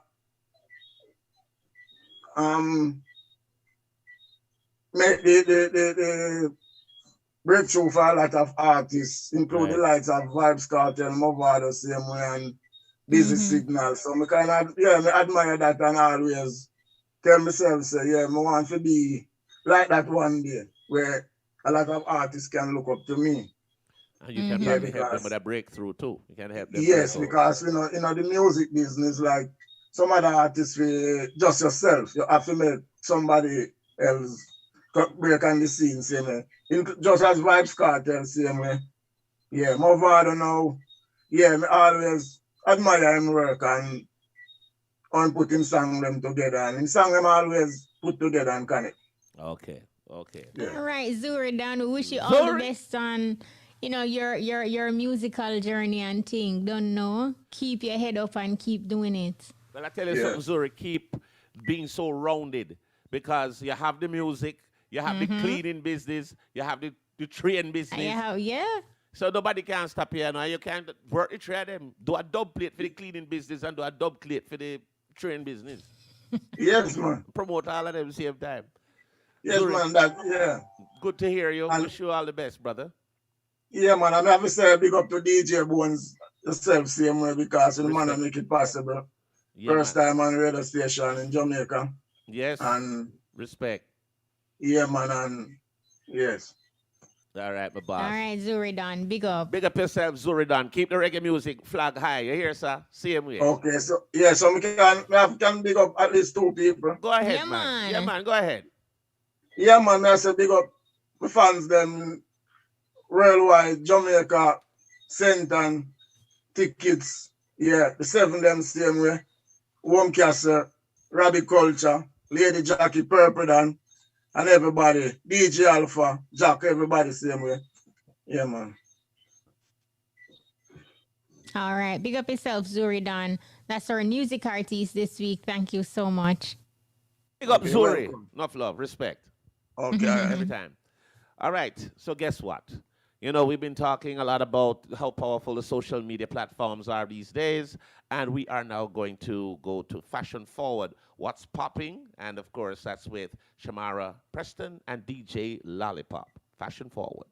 make the breakthrough for a lot of artists, including the likes of Vibes Cartel, Movado, same way, and Busy Signal. So I kind of, I admire that and always tell myself, say, I want to be like that one day, where a lot of artists can look up to me. And you can probably help them with a breakthrough too. You can help them. Yes, because the music business, like some other artists, just yourself, you have to make somebody else break on the scene, same way. Just as Vibes Cartel, same way. Yeah, Movado now. Yeah, I always admire him work and put him song them together, and him song them always put together and connect. Okay. Yeah. All right, Zurie, Donn, we wish you all the best on your musical journey and thing. Don't know. Keep your head up and keep doing it. Well, I tell you something, Zurie, keep being so rounded, because you have the music, you have the cleaning business, you have the train business. So nobody can stop here now. You can't work the trade them. Do a dub plate for the cleaning business and do a dub plate for the train business. Yes, man. Promote all of them same time. Yes, Zurie, man. Good to hear you. Wish you all the best, brother. Yeah, man. I'm have to say big up to DJ Bones yourself same way, because the man make it possible. Yeah, first time on radio station in Jamaica. Yes. And respect. Yeah, man. And yes. All right, my boss. All right, Zurie, Donn. Big up. Big up yourself, Zurie, Donn. Keep the reggae music flag high. You hear, sir? Same way. Okay, so we can big up at least 2 people. Go ahead, man. Yeah, man. Go ahead. Yeah, man. I say big up my fans, them worldwide, Jamaica, Senton, Tickets. Yeah, the 7 them same way. Castle, Rabbit Culture, Lady Jackie, Purple Dan, and everybody. DJ Alpha, Jack, everybody same way. Yeah, man. All right. Big up yourself, Zurie, Donn. That's our music artist this week. Thank you so much. Big up, Zurie. Enough love. Respect. Okay. Every time. All right. So guess what? We've been talking a lot about how powerful the social media platforms are these days, and we are now going to go to Fashion Forward. What's popping? And of course, that's with Shamara Preston and DJ Lollipop. Fashion Forward.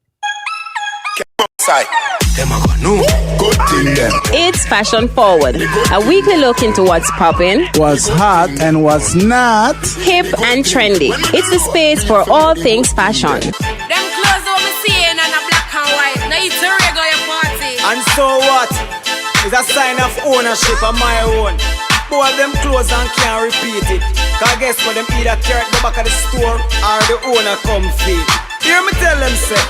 It's Fashion Forward, a weekly look into what's popping, what's hot and what's not, hip and trendy. It's the space for all things fashion. Them clothes over seeing and a black and white. Now it's a regular party. And so what? It's a sign of ownership of my own. Both them clothes and can't repeat it. Cause guess what, them either carry the back of the store or the owner come feed. Hear me tell them say,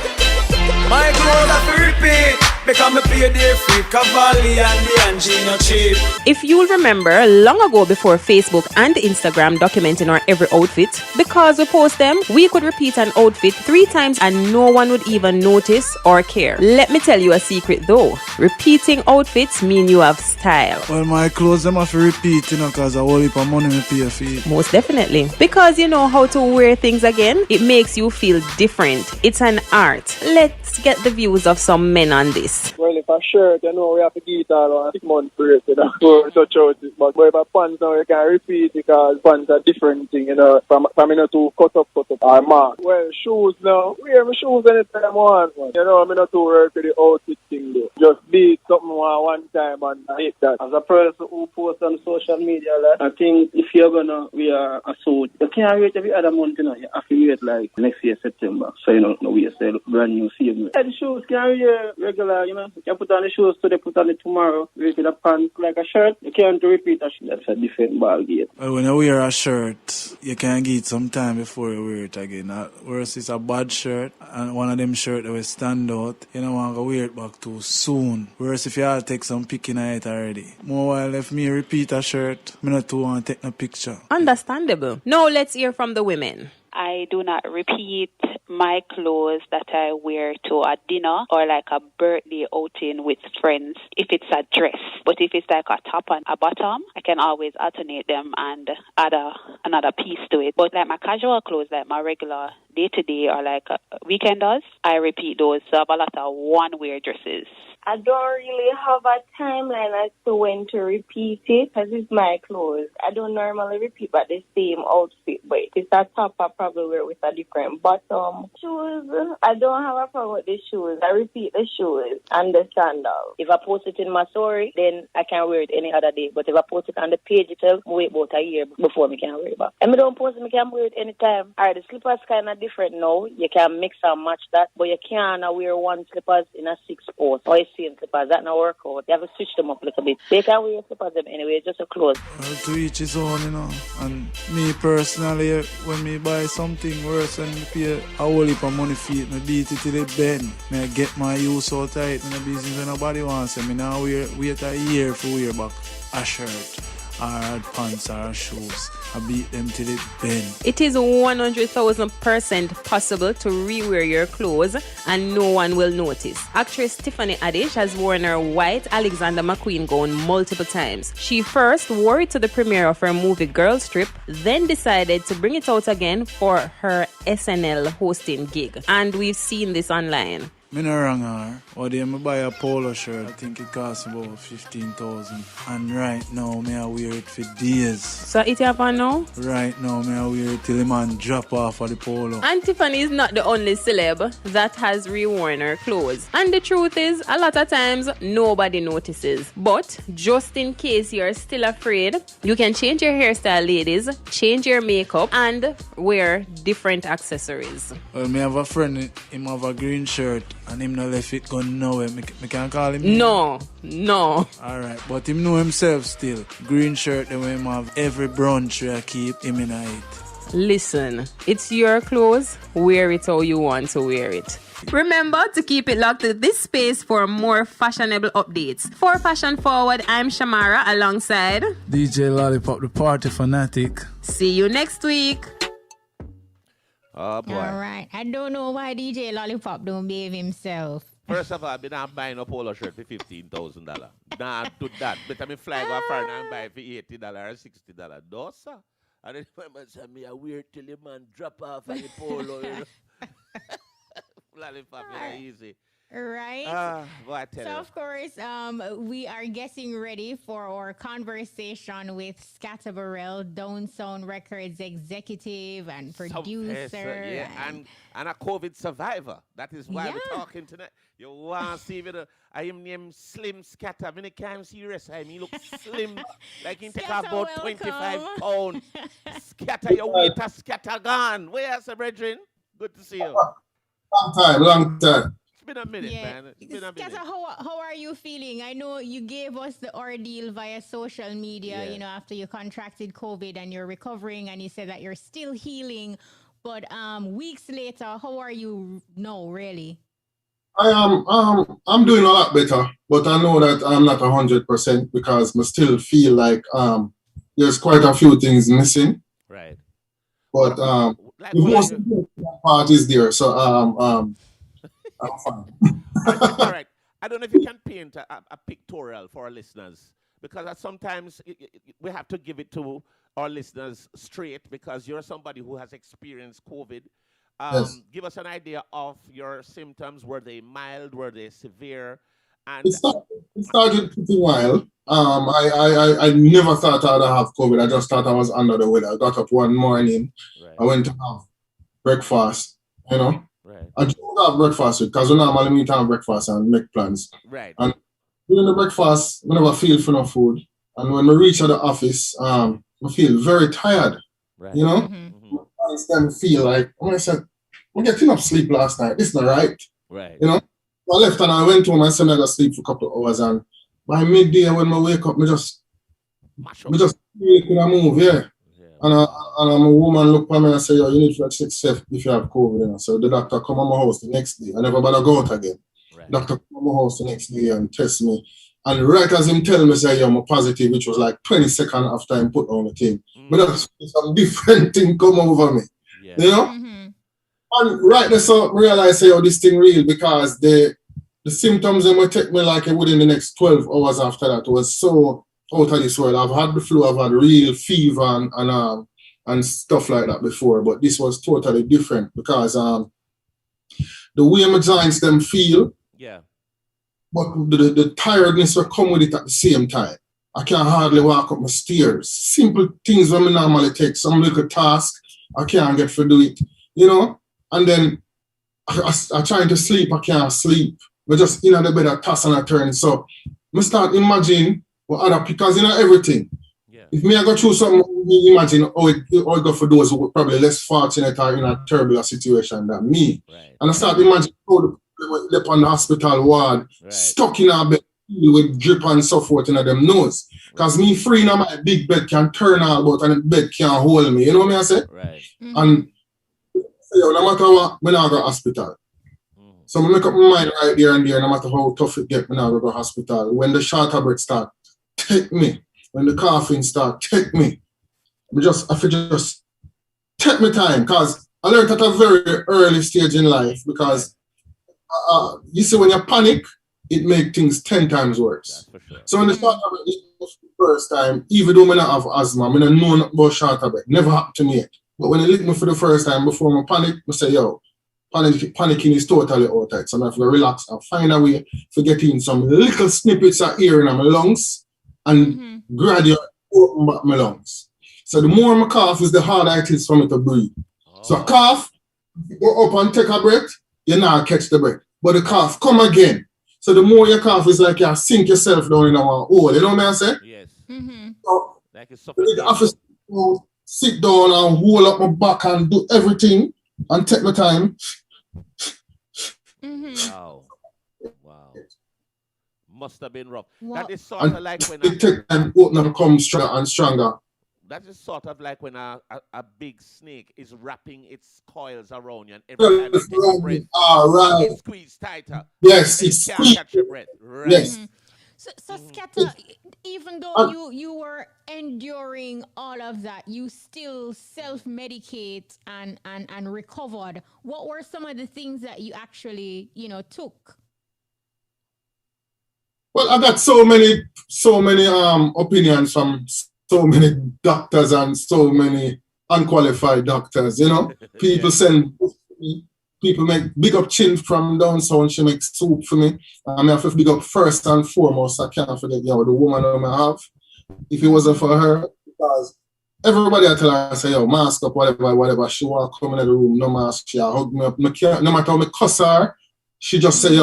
my clothes have to repeat. Because me pay their free Cavalli and the Angina cheap. If you'll remember, long ago before Facebook and Instagram documenting our every outfit, because we post them, we could repeat an outfit 3 times and no one would even notice or care. Let me tell you a secret though. Repeating outfits mean you have style. Well, my clothes them have to repeat, because I whole heap of money me pay for it. Most definitely. Because you know how to wear things again, it makes you feel different. It's an art. Let's get the views of some men on this. Well, if a shirt, we have to give it all on 6 months break, to touch out it. But if a pants, you can repeat because pants are different thing, from to cut up or mark. Well, shoes now, we have shoes anytime I want, man. I'm not too worried for the outfit thing, though. Just be something one time and I hate that. As a person who posts on social media, I think if you're gonna wear a suit, you can't wait every other month, you have to wait like next year, September. So, we sell brand new season. The shoes can wear regular, you can put on the shoes today, put on it tomorrow. Repeat a pants like a shirt. You can't repeat a shirt. That's a different ball game. Well, when you wear a shirt, you can get it some time before you wear it again. Whereas it's a bad shirt and one of them shirts that will stand out, you don't want to wear it back too soon. Whereas if you have to take some picking at it already. More while if me repeat a shirt, I not too want to take no picture. Understandable. Now let's hear from the women. I do not repeat my clothes that I wear to a dinner or like a birthday outing with friends if it's a dress. But if it's like a top and a bottom, I can always alternate them and add another piece to it. But like my casual clothes, like my regular day-to-day or like weekenders, I repeat those. So I have a lot of one-wear dresses. I don't really have a timeline as to when to repeat it because it's my clothes. I don't normally repeat but the same outfit, but if it's a top, I probably wear with a different bottom. Shoes, I don't have a problem with the shoes. I repeat the shoes and the sandals. If I post it in my story, then I can wear it any other day. But if I post it on the page itself, I wait about a year before I can wear it back. And I don't post it, I can wear it anytime. Alright, the slippers kind of different now. You can mix and match that, but you can't wear one slippers in a 6-post or same slippers. That not work out. You have to switch them up a little bit. They can wear slippers them anyway, just a clothes. Well, to each his own, you know. And me personally, when me buy something worse and me pay a whole heap of money for it, me beat it till it bend. Me get my use out tight in the business when nobody wants it. Me now wait a year for wear back a shirt or pants or shoes. I beat them till it bend. It is 100,000% possible to rewear your clothes and no one will notice. Actress Tiffany Haddish has worn her white Alexander McQueen gown multiple times. She first wore it to the premiere of her movie Girls Trip, then decided to bring it out again for her SNL hosting gig. And we've seen this online. Me no wrong her. Or they me buy a polo shirt. I think it costs about 15,000. And right now, me I wear it for days. So it happen now? Right now, me I wear it till the man drop off of the polo. And Tiffany is not the only celeb that has reworn her clothes. And the truth is, a lot of times, nobody notices. But just in case you're still afraid, you can change your hairstyle, ladies, change your makeup, and wear different accessories. Well, me have a friend, him have a green shirt. And him no left it gun nowhere. Me can call him? No. Alright, but him know himself still. Green shirt, the way him have every brunch where I keep him in it. Listen, it's your clothes. Wear it how you want to wear it. Remember to keep it locked to this space for more fashionable updates. For Fashion Forward, I'm Shamara alongside DJ Lollipop, the party fanatic. See you next week. Oh, boy. All right. I don't know why DJ Lollipop don't behave himself. First of all, I've been buying a polo shirt for $15,000. Nah, do that. But I'm flying go far and buy it for $80 or $60. No, sir. And then my say me a weird till the man drop off of the polo. You know? Lollipop, right. Easy. Right. So of course, we are getting ready for our conversation with Skatta Burrell, Donn Sound Records executive and producer. Yeah, and a COVID survivor. That is why we're talking tonight. You want to see with I am named Slim Skatta. Many times serious. I mean, look slim. Like he take about 25 pounds. Skatta, your weight a Skatta gone. Where's the brethren? Good to see you. Long time. It's been a minute, man. It's been a minute. Skatta, how are you feeling? I know you gave us the ordeal via social media, you know, after you contracted COVID and you're recovering and you said that you're still healing. But weeks later, how are you now, really? I'm doing a lot better, but I know that I'm not 100% because I still feel like there's quite a few things missing. Right. But the most important part is there, so I'm fine. All right. I don't know if you can paint a pictorial for our listeners, because sometimes we have to give it to our listeners straight, because you're somebody who has experienced COVID. Yes. Give us an idea of your symptoms. Were they mild? Were they severe? And it started pretty wild. I never thought I'd have COVID. I just thought I was under the weather. I got up one morning. Right. I went to have breakfast, you know. Right. I just have breakfast because we normally meet to have breakfast and make plans. Right. And during the breakfast, I never feel for no food. And when we reach the office, I feel very tired. Right. You know? I then feel like, I said, I get enough sleep last night. This is not right. Right. You know? I left and I went home and said I got sleep for a couple of hours, and by midday when I wake up, I just could move, yeah. And a woman look at me and say, "Yo, you need to check safe if you have COVID." You know? So the doctor come to my house the next day. I never better go out again. Right. Doctor come to my house the next day and test me. And right as him tell me, say, I'm positive, which was like 20 seconds after I put on the thing. But that's some different thing come over me. Yeah. You know? And right there, so I realized, say, this thing real, because the symptoms that would take me like within the next 12 hours after that was so out of this world. I've had the flu, I've had real fever and and stuff like that before, but this was totally different because the way my joints them feel, but the tiredness will come with it at the same time. I can't hardly walk up my stairs. Simple things when I normally take, some little task, I can't get to do it, you know? And then I trying to sleep, I can't sleep. I just in the bed, I toss and I turn. So I start imagine what other, because you know everything. If me I go through something, imagine how it go for those who are probably less fortunate or in a terrible situation than me. And I start imagining how the people left on the hospital ward, stuck in a bed with drip and so forth in them nose. Because me free now, my big bed can turn all about and the bed can't hold me. You know what I say? And no matter what, I now go to hospital. So I make up my mind right there and there, no matter how tough it gets, I now go to hospital. When the short breath start, take me. When the coughing start, take me. I feel just take me time, because I learned at a very early stage in life, because you see when you panic, it makes things 10 times worse. So when the short breath was the first time, even though I don't have asthma, I don't know nothing about short breath. Never happened to me yet. But when it licked me for the first time before I panic, I say, yo, panicking is totally outside. So I have to relax and find a way to get in some little snippets of air in my lungs and gradually open back my lungs. So the more I cough is the harder it is for me to breathe. So I cough, go up and take a breath, you now catch the breath. But the cough come again. So the more you cough is like you sink yourself down in a hole. You know what I say? Yes. So like it's I have to sit down and hold up my back and do everything and take my time. Wow. Must have been rough. Wow. That is sort of like when it take time open and come stronger and stronger. that is sort of like when a big snake is wrapping its coils around you, and every time you take a breath, right. it squeezes tighter. Yes, you can't catch your breath. Right. Yes. So Skatta, even though you were enduring all of that, you still self-medicate and recovered. What were some of the things that you actually, took? Well, I got so many opinions from so many doctors and so many unqualified doctors, People send me. People make big up Chin from down south. She makes soup for me. I have to big up first and foremost. I can't forget, the woman I have. If it wasn't for her, because everybody I tell her, I say, mask up, whatever. She walk come in the room, no mask. She hug me up. No matter how I cuss her, she just say,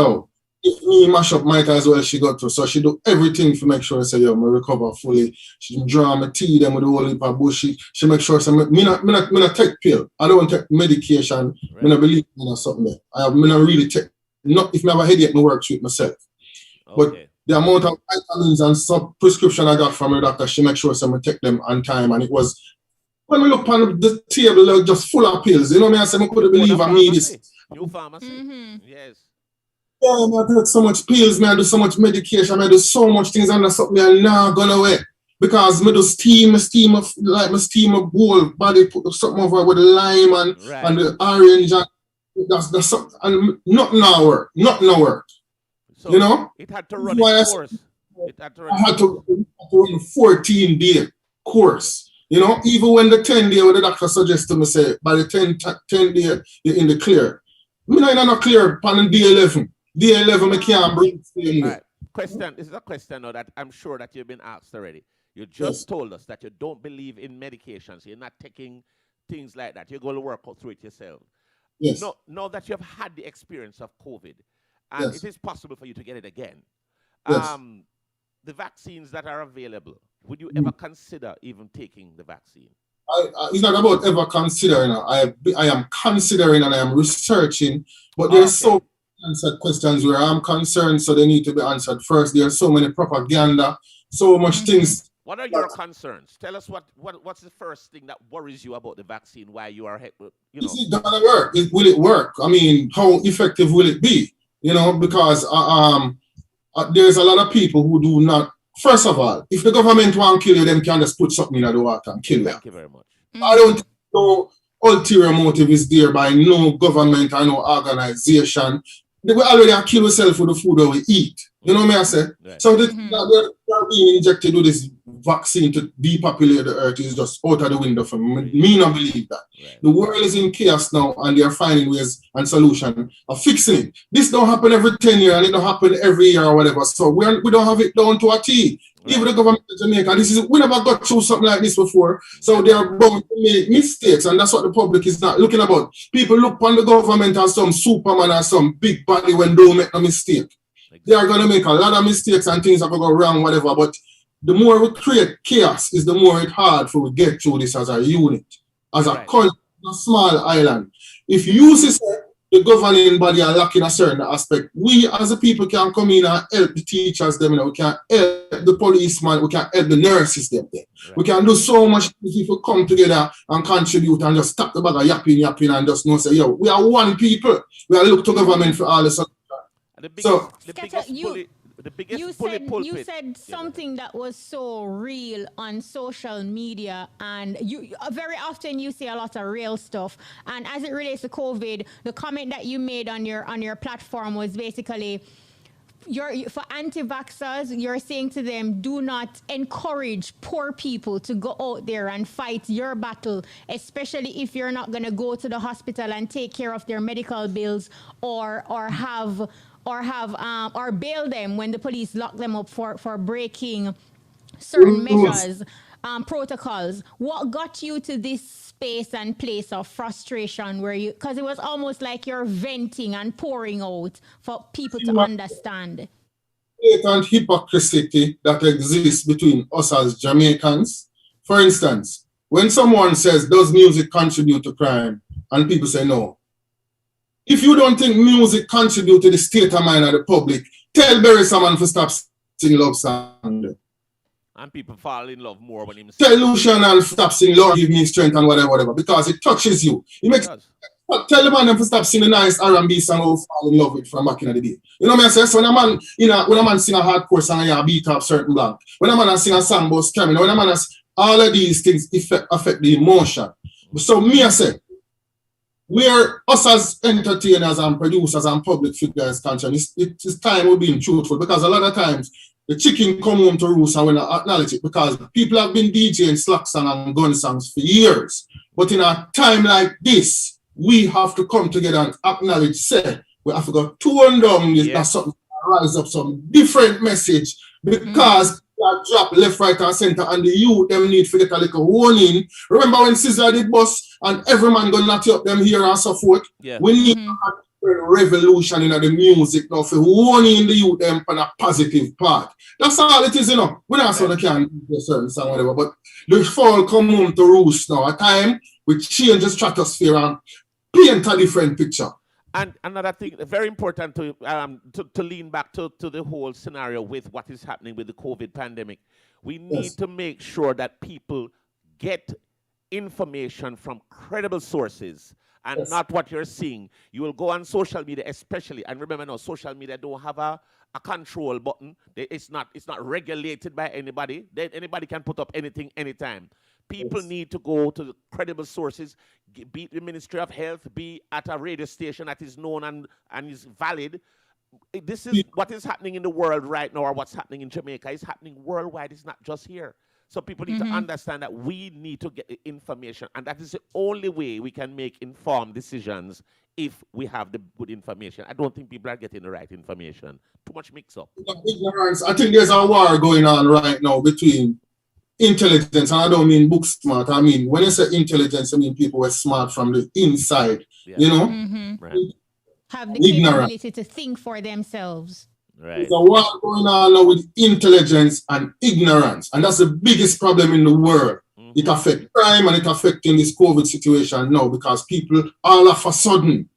if me mash up, might as well she got to. So she do everything to make sure I say, I recover fully. She draw my tea them with the whole heap of bush. She make sure say, me not take pill. I don't take medication. Right. Me not believe in something there. Me not really take. Not if me have a headache, me work with myself. Okay. But the amount of vitamins and some prescription I got from her doctor, she make sure I take them on time. And it was when we look on the table, like just full of pills. You know me, I said I couldn't believe I need this. New pharmacy. Yes. Yeah, I take so much pills, I do so much medication, I do so much things, and that's something I'm not gone away. Because I do steam a whole body, put something over with the lime and the orange, and that's something, and not now work. So it had to run its course. I had to run a 14-day course. Even when the 10-day, when the doctor suggested me, say, by the 10 day, you're in the clear. I'm not clear on day 11. Day 11, I can't breathe. Right. Question. This is a question now that I'm sure that you've been asked already. You just told us that you don't believe in medications. You're not taking things like that. You're going to work through it yourself. Yes. Now that you have had the experience of COVID, and it is possible for you to get it again, the vaccines that are available, would you ever consider even taking the vaccine? It's not about ever considering. I am considering and I am researching, but there's so answered questions where I'm concerned, so they need to be answered first. There's so many propaganda, so much things. What are your concerns? Tell us what's the first thing that worries you about the vaccine? Why you are, Is it gonna work? Will it work? I mean, how effective will it be? Because there's a lot of people who do not. First of all, if the government want to kill you, then can just put something in the water and kill you. Thank you very much. I don't think no ulterior motive is there by no government or no organization. They will already kill yourself with the food that we eat. You know what I say? Right. So this, they're being injected with this vaccine to depopulate the earth is just out of the window for me. Me not believe that. Right. The world is in chaos now and they are finding ways and solutions of fixing it. This don't happen every 10 years and it don't happen every year or whatever. So we don't have it down to a T. Right. Even the government of Jamaica, we never got through something like this before. So they are bound to make mistakes, and that's what the public is not looking about. People look upon the government as some Superman or some big body when they don't make no mistake. They are going to make a lot of mistakes and things are going to go wrong, whatever. But the more we create chaos, is the more it's hard for we get through this as a unit, as a country, a small island. If you see the governing body are lacking a certain aspect, we as a people can come in and help the teachers them, we can help the policeman, we can help the nurses them. Right. We can do so much if we come together and contribute and just stop the bag of yapping and just say, yo, we are one people. We are look to government for all this. You said something that was so real on social media, and you very often you say a lot of real stuff. And as it relates to COVID, the comment that you made on your platform was basically, for anti-vaxxers, you're saying to them, do not encourage poor people to go out there and fight your battle, especially if you're not going to go to the hospital and take care of their medical bills or bail them when the police lock them up for breaking certain measures, protocols. What got you to this space and place of frustration where you, because it was almost like you're venting and pouring out for people to understand? Blatant hypocrisy that exists between us as Jamaicans. For instance, when someone says, does music contribute to crime? And people say no. If you don't think music contributes to the state of mind of the public, tell Barry Salmon to stop singing love songs. And people fall in love more when he tell Lucian and stop singing Lord Give Me Strength and whatever, because it touches you. It makes tell the man to stop singing a nice R&B song or fall in love with from back in the day. You know what I say? So when a man, when a man sing a hardcore song and you beat up certain black, when a man sing a song about scamming, when a man all of these things affect the emotion. So me I say, where us as entertainers and producers and public figures concerned, it's time we're being truthful, because a lot of times the chicken come home to roost and we not acknowledge it, because people have been DJing slack song and gun songs for years. But in a time like this, we have to come together and acknowledge, say, we have to go tone down that's something, rise up some different message, because drop left, right, and center, and the youth them need to get a little warning. Remember when Sizzler did bus and every man gonna knock up them here and so forth? Yeah. We need a revolution in the music now for warning the youth them on a positive part. That's all it is, We're not saying they can't do a certain song, whatever, but the fall come home to roost now. A time we change the stratosphere and paint a different picture. And another thing, very important to lean back to the whole scenario with what is happening with the COVID pandemic. We need to make sure that people get information from credible sources and not what you're seeing. You will go on social media especially, and remember now, social media don't have a control button. It's not regulated by anybody. Anybody can put up anything anytime. People need to go to the credible sources, be it the Ministry of Health, be at a radio station that is known and is valid. This is what is happening in the world right now, or what's happening in Jamaica is happening worldwide. It's not just here. So people need to understand that we need to get information, and that is the only way we can make informed decisions if we have the good information. I don't think people are getting the right information. Too much mix-up. Ignorance. I think there's a war going on right now between intelligence, and I don't mean book smart. I mean, when I say intelligence, I mean people were smart from the inside, Right. Have the capability to think for themselves. Right. There's a war going on now with intelligence and ignorance, and that's the biggest problem in the world. It affects crime and it affecting this COVID situation now, because people all of a sudden,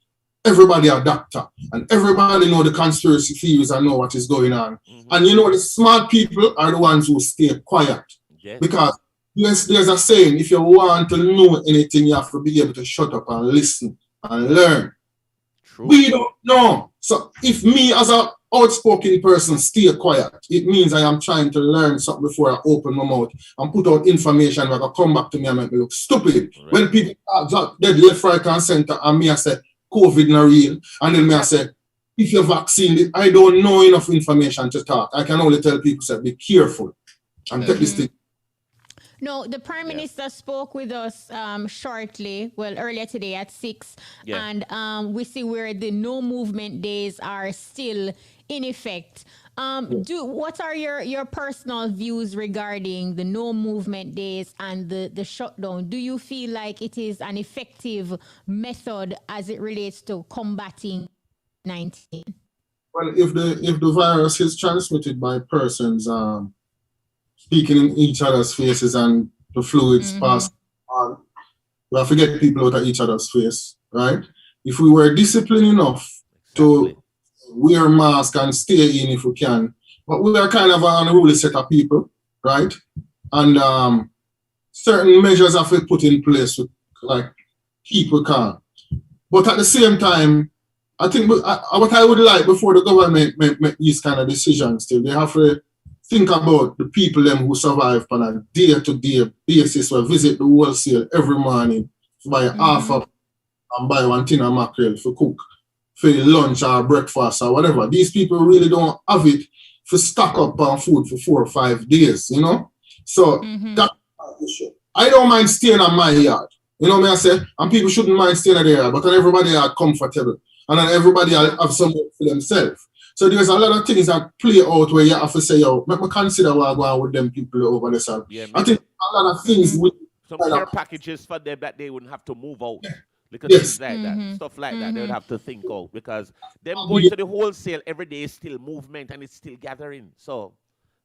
everybody a doctor and everybody know the conspiracy theories and know what is going on. And the smart people are the ones who stay quiet. Yes. Because there's a saying, if you want to know anything, you have to be able to shut up and listen and learn. True. We don't know. So if me as an outspoken person stay quiet, it means I am trying to learn something before I open my mouth and put out information that will come back to me and make me look stupid. Right. When people are dead left, right, and center, and me I say, COVID not real, and then me I say, if you're vaccinated, I don't know enough information to talk. I can only tell people, say, be careful and take this thing. No, the Prime Minister spoke with us shortly, earlier today at 6, and we see where the no movement days are still in effect. What are your personal views regarding the no movement days and the shutdown? Do you feel like it is an effective method as it relates to combating 19? Well, if the virus is transmitted by persons speaking in each other's faces and the fluids pass on, we have to get people out of each other's face, right? If we were disciplined enough to wear masks and stay in if we can, but we are kind of an unruly set of people, right? And certain measures have to be put in place to keep we calm. But at the same time, I think what I would like before the government make these kind of decisions, they have to think about the people them who survive on a day-to-day basis, who visit the wholesale every morning, buy half up and buy one tin of mackerel for cook, for lunch or breakfast or whatever. These people really don't have it for stock up on food for 4 or 5 days, you know? So that's the issue. I don't mind staying on my yard. You know what I say? And people shouldn't mind staying at their yard, but then everybody are comfortable. And then everybody have something for themselves. So there's a lot of things that play out where you have to say, yo, let me consider what I'm going with them people over the sun. Yeah, I think a lot of things with some care packages for them that they wouldn't have to move out. Because things like that, stuff like that, they would have to think out. Because them going to the wholesale every day is still movement and it's still gathering. So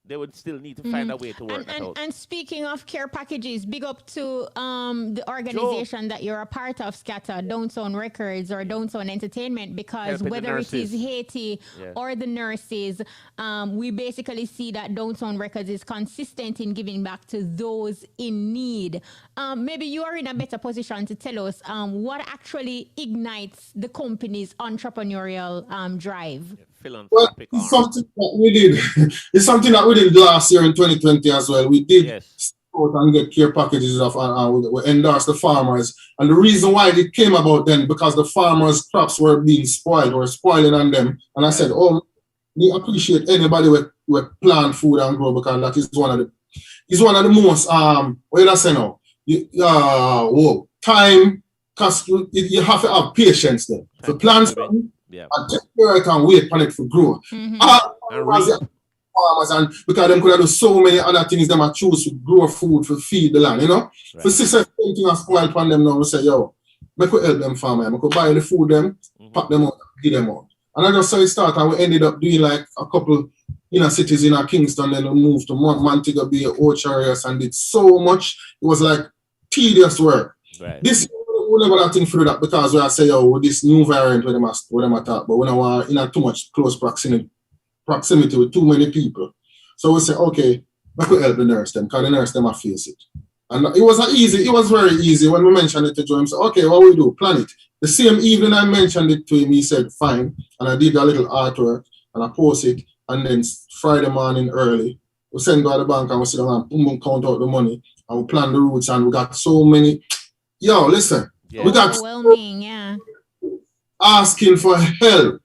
they would still need to find a way to work that out. And speaking of care packages, big up to the organization that you're a part of, Skatta, Downtown Records or Downtown Entertainment, because whether it is Haiti or the nurses, we basically see that Downtown Records is consistent in giving back to those in need. Maybe you are in a better position to tell us what actually ignites the company's entrepreneurial drive. Well, it's something that we did. It's something that we did last year in 2020 as well. We did support and get care packages of, we endorsed the farmers. And the reason why it came about then, because the farmers' crops were being spoiled or spoiling on them. And I said, we appreciate anybody who plant food and grow, because that is one of the most, what did I say now? Time, because you have to have patience then. To plant something, and take care of it and wait for it to grow. Farmers, and because them could do so many other things, them choose to grow food to feed the land, you know. For system thing has spoiled upon them now, we say, yo, we could help them farmers, we could buy the food them, pack them out, give them out. And I just saw it start, and we ended up doing like a couple cities in Kingston, then we moved to Montego Bay, Ocharias, and did so much. It was like tedious work. This we never that thing through that, because we say, yo, with this new variant where them attack, but we don't want in too much close proximity with too many people. So we say, okay, we could help the nurse them, because the nurse them have face it. And it was very easy when we mentioned it to Joe. He said, okay, what we do? Plan it. The same evening I mentioned it to him, he said, fine. And I did a little artwork and I post it. And then Friday morning early, we send to the bank and we sit down and count out the money. And we plan the routes, and we got so many. Yo, listen. We got asking for help.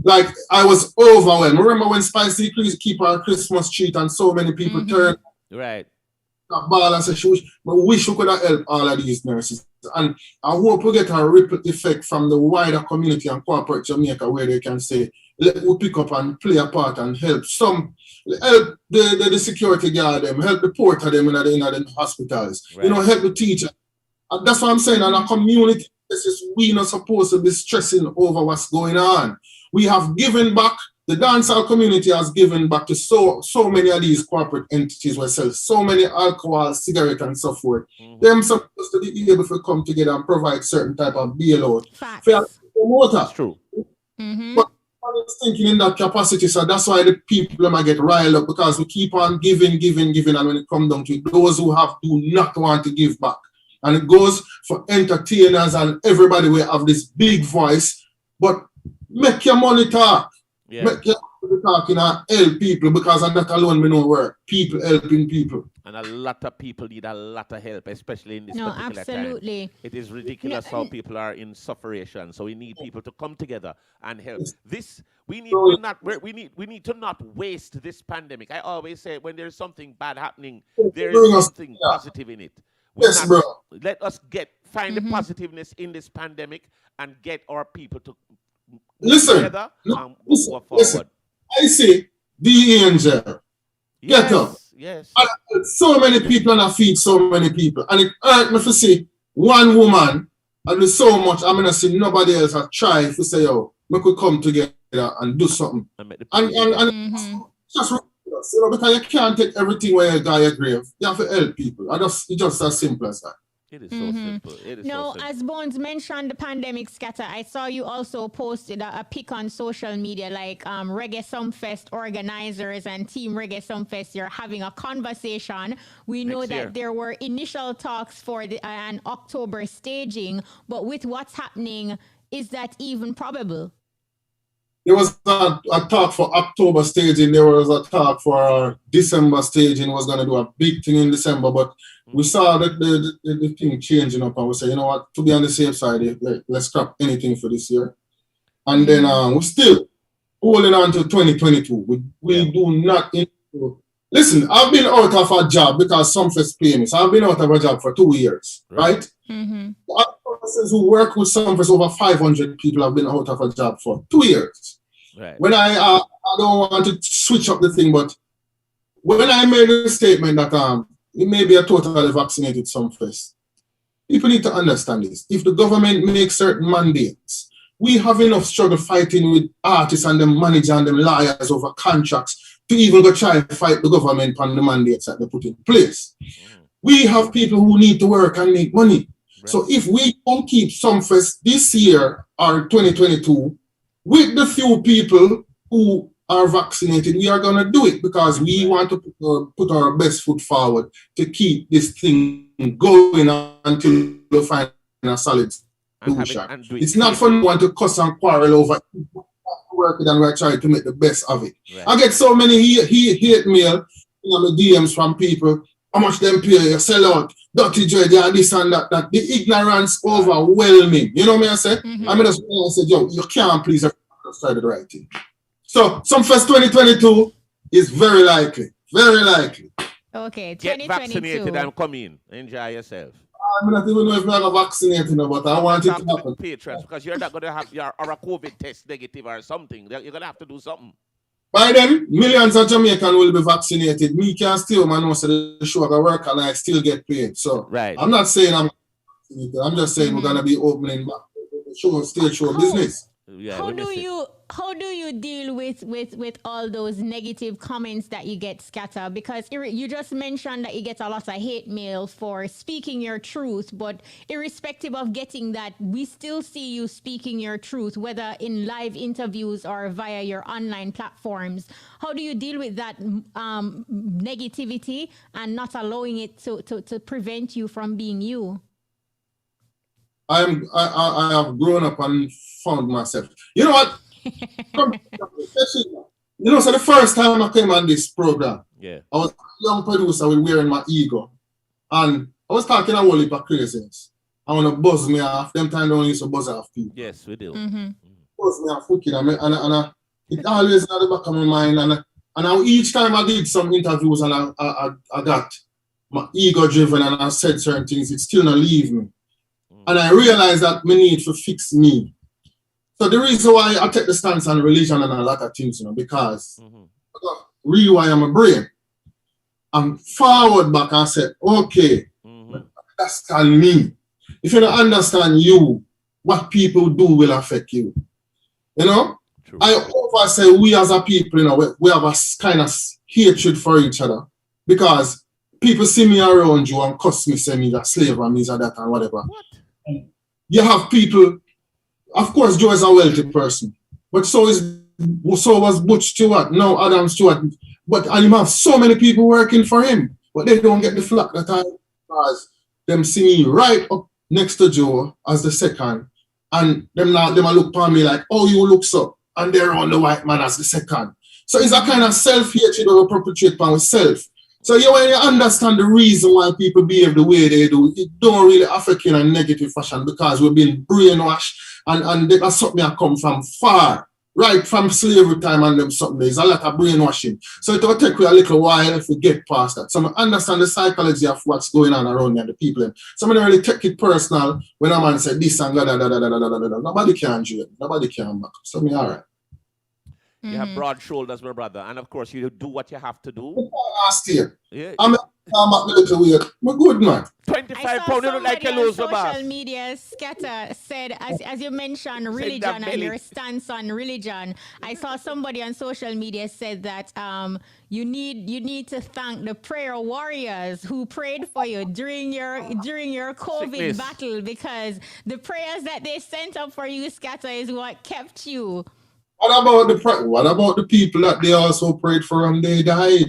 Like, I was overwhelmed. Remember when Spicy keep our Christmas treat and so many people turn ball and say, we wish we could have helped all of these nurses. And I hope we get a ripple effect from the wider community and corporate Jamaica, where they can say, let we pick up and play a part and help help the security guard them, help the porter them in the hospitals, you know, help the teacher. And that's what I'm saying. And a community, we're not supposed to be stressing over what's going on. We have given back. The dancehall community has given back to so many of these corporate entities who sell so many alcohol, cigarettes, and so forth. They're supposed to be able to come together and provide certain type of bailout. That's true. But I was thinking in that capacity, so that's why the people might get riled up, because we keep on giving, and when it comes down to it, those who do not want to give back. And it goes for entertainers and everybody will have this big voice, but make your money talk. Make your talking and help people because of that alone me know work. People helping people. And a lot of people need a lot of help, especially in this No, particular absolutely. time. It is ridiculous how people are in sufferation. So we need people to come together and help. This we need to not waste this pandemic. I always say when there's something bad happening, there is something positive in it. Yes, bro. Let us find the positiveness in this pandemic and get our people to together and go forward. I say, be angel. Get up. Yes. And so many people and I feed so many people. And it hurt me to see one woman and do so much. I'm gonna see nobody else have tried to say, yo, we could come together and do something. And it's just ridiculous, because you can't take everything where you got your grave. You have to help people. It's just as simple as that. It is so simple. As Bones mentioned the pandemic, Skatta, I saw you also posted a pic on social media, like Reggae Sumfest organizers and Team Reggae Sumfest. You're having a conversation. We know that there were initial talks for an October staging, but with what's happening, is that even probable? There was a talk for October staging. There was a talk for December staging. Was going to do a big thing in December, but we saw that the thing changing up, and we said, you know what, to be on the safe side, let's scrap anything for this year. And then we're still holding on to 2022. We do not. Listen, I've been out of a job because Sumfest pay me. So I've been out of a job for 2 years, right? Persons who work with Sumfest, over 500 people have been out of a job for 2 years. Right. When I don't want to switch up the thing, but when I made a statement that it may be a totally vaccinated Sumfest, people need to understand this. If the government makes certain mandates, we have enough struggle fighting with artists and them managers and them lawyers over contracts to even go try to fight the government on the mandates that they put in place. We have people who need to work and make money. Right. So if we don't keep Sumfest this year or 2022 with the few people who are vaccinated, we are going to do it because we want to put our best foot forward to keep this thing going until we find a solid solution. It's not for no one to cuss and quarrel over work and we're trying to make the best of it. Right. I get so many hate mail in my DMs from people, how much them pay, you sell out, dirty dread, and this and that. The ignorance overwhelming. You know what I say? I mean, I said, yo, you can't please try the right thing. So, Sumfest 2022 is very likely. Very likely. Okay, 2022. Get vaccinated and come in. Enjoy yourself. I'm not even know if I'm vaccinated, but I want it to happen. Patrons, because you're not going to have or a COVID test negative or something. You're going to have to do something. By then, millions of Jamaicans will be vaccinated. Me can still, man, most of the show I work and I still get paid. So, I'm not saying I'm vaccinated. I'm just saying we're going to be opening back the stage show business. Yeah, how do you deal with all those negative comments that you get, Skatta? Because you just mentioned that you get a lot of hate mail for speaking your truth, but irrespective of getting that, we still see you speaking your truth, whether in live interviews or via your online platforms. How do you deal with that negativity and not allowing it to prevent you from being you? I have grown up and found myself. You know what? So the first time I came on this program, I was a young producer with wearing my ego. And I was talking a whole heap of craziness. I want to buzz me off. Them time don't used to buzz off people. Yes, we do. Buzz me off wicked. And it always in the back of my mind. And each time I did some interviews and I got my ego driven and I said certain things, it still not leave me. And I realized that me need to fix me. So the reason why I take the stance on religion and a lot of things, because I got rewire my brain. I'm forward back and say, okay, understand me. If you don't understand you, what people do will affect you. You know? True. I always say we as a people, we have a kind of hatred for each other because people see me around you and cuss me, say me that slave and me that and whatever. What? You have people, of course, Joe is a wealthy person, but so was Butch Stewart, no Adam Stewart, and you have so many people working for him, but they don't get the flack that I because them see me right up next to Joe as the second, and them look upon me like, oh, you look so, and they're on the white man as the second. So it's a kind of self-hatred that we perpetrate upon ourselves. So when you understand the reason why people behave the way they do, it don't really affect you in a negative fashion because we've been brainwashed and that's something that come from far, right from slavery time and them something. There's a lot of brainwashing. So it will take you a little while if we get past that. So I understand the psychology of what's going on around me and the people. So I don't really take it personal when a man said this and da. Nobody can do it. Nobody can back. So me all right. You have broad shoulders, my brother, and of course you do what you have to do. Last year, yeah. I'm back a little weird. I'm good, man. 25 pounds, you look like you lose the boss. Social media, Skatta said, as you mentioned, religion and your stance on religion. I saw somebody on social media said that you need to thank the prayer warriors who prayed for you during your COVID battle, because the prayers that they sent up for you, Skatta, is what kept you. What about the people that they also prayed for and they died?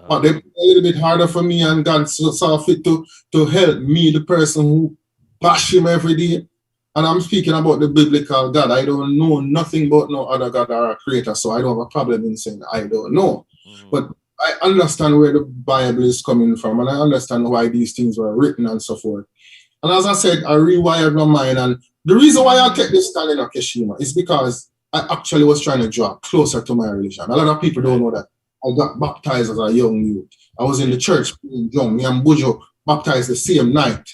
But they prayed a little bit harder for me, and God saw fit to help me, the person who bash him every day. And I'm speaking about the biblical God. I don't know nothing about no other God or a creator, so I don't have a problem in saying I don't know. But I understand where the Bible is coming from, and I understand why these things were written and so forth. And as I said, I rewired my mind, and the reason why I take this stand in Okeshima is because I actually was trying to draw closer to my religion. A lot of people don't know that I got baptized as a young youth. I was in the church young. Me and Bujo baptized the same night,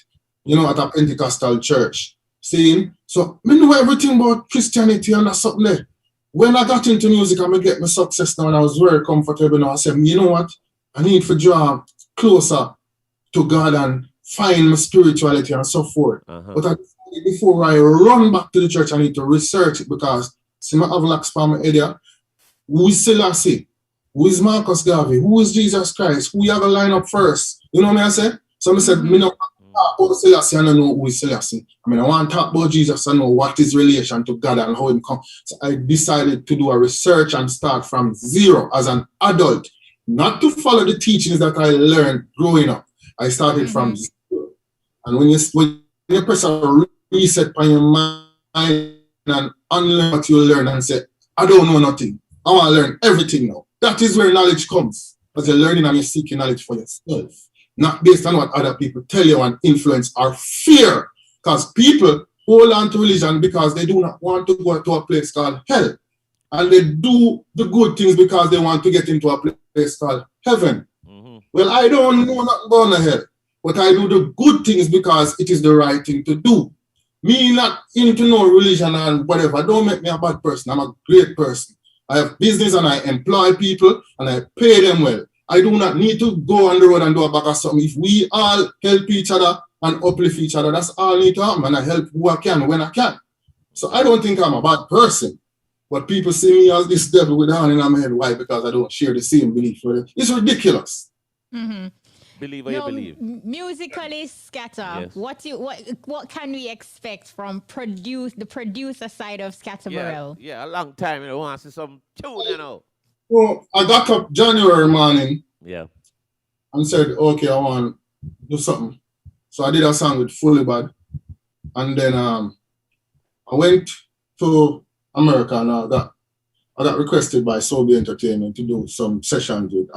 at a Pentecostal church. See? So I know everything about Christianity and that's something there. When I got into music, I'm going to get my success now, and I was very comfortable now. I said, you know what? I need to draw closer to God and find my spirituality and so forth. But I decided before I run back to the church, I need to research it, because see, I have lax for my idea. Who is Selassie? Who is Marcus Garvey? Who is Jesus Christ? Who you have to line up first? You know what I said? So I said, me not talk about Selassie, I don't know who is Selassie. I want to talk about Jesus and know what his relation to God and how him come. So I decided to do a research and start from zero as an adult, not to follow the teachings that I learned growing up. I started from zero. And when you press a reset on your mind and unlearn what you learn and say, I don't know nothing, I want to learn everything now. That is where knowledge comes, because you're learning and you're seeking knowledge for yourself, not based on what other people tell you and influence or fear. Because people hold on to religion because they do not want to go to a place called hell. And they do the good things because they want to get into a place called heaven. Well, I don't know nothing about hell, but I do the good things because it is the right thing to do. Me not into no religion and whatever, don't make me a bad person. I'm a great person. I have business and I employ people and I pay them well. I do not need to go on the road and do a bag of something. If we all help each other and uplift each other, that's all I need to happen. And I help who I can when I can. So I don't think I'm a bad person. But people see me as this devil with a hand in my head. Why? Because I don't share the same belief with them. It's ridiculous. Believe what you believe. Musically, Skatta, yes. What can we expect from the producer side of Skatta Burrell? Yeah, a long time. I want to see some tune, Well, I got up January morning. Yeah. And said, okay, I want to do something. So I did a song with Fully Bad. And then I went to America, and I got requested by Sobe Entertainment to do some sessions with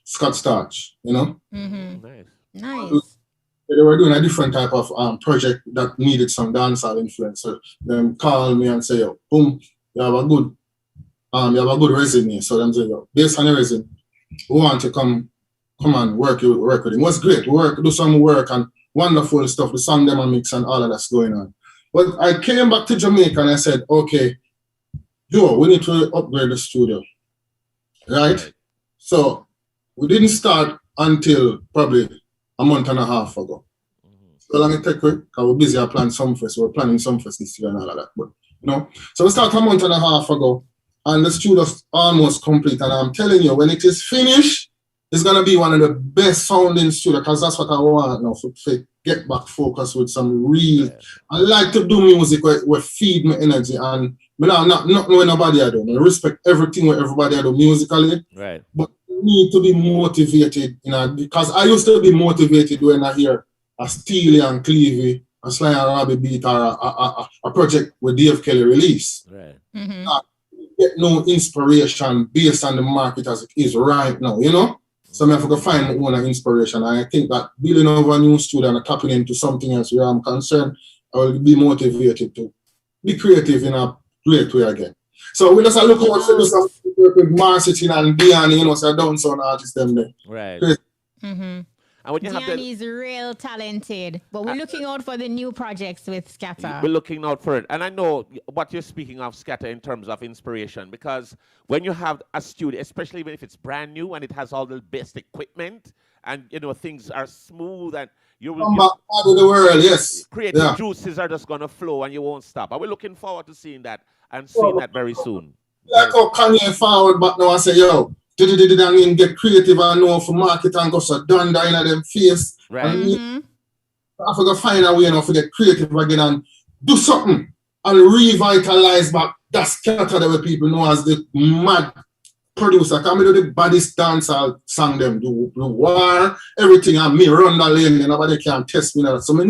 Scott Starch, Nice. They were doing a different type of project that needed some dancehall influence. So them call me and say, yo, boom, you have a good resume. So them say, yo, based on the resume, we want to come and work with him. It was great. We do some work and wonderful stuff. The song demo mix and all of that's going on. But I came back to Jamaica and I said, okay, we need to upgrade the studio. Right? So we didn't start until probably a month and a half ago. So long it take, because we're busy, I plan Sumfest. We're planning Sumfest this year and all of that. But, so we started a month and a half ago, and the studio's almost complete. And I'm telling you, when it is finished, it's going to be one of the best sounding studios, because that's what I want now, to get back focused with some real. I like to do music where feed my energy, and not knowing nobody I do. I respect everything where everybody I do musically. Right. But need to be motivated, because I used to be motivated when I hear a Steely and Clevie, a Sly and Robbie beat, or a project with Dave Kelly release. Right. get no inspiration based on the market as it is right now, you know? So I have to find my own inspiration. And I think that building over a new studio and tapping into something else where I'm concerned, I will be motivated to be creative in a great way again. So we just look out for this with Marcin and Diane, you know, so downtown artists them there. Right. Mm-hmm. And when you have Diane is real talented, but we're looking out for the new projects with Skatta. We're looking out for it. And I know what you're speaking of, Skatta, in terms of inspiration, because when you have a studio, especially even if it's brand new and it has all the best equipment and, you know, things are smooth and you will back of the world, yes. Creative juices are just going to flow and you won't stop. And we're looking forward to seeing that and seeing that very soon. Like how Kanye forward back now and say, yo, and get creative and know for market and go so Donn in them face. Right. I forgot to find a way now to get creative again and do something and revitalize back that Skatta that people know as the mad producer. Come do the baddest dancehall song them, do war, everything, and me run the lane and nobody can test me now. So I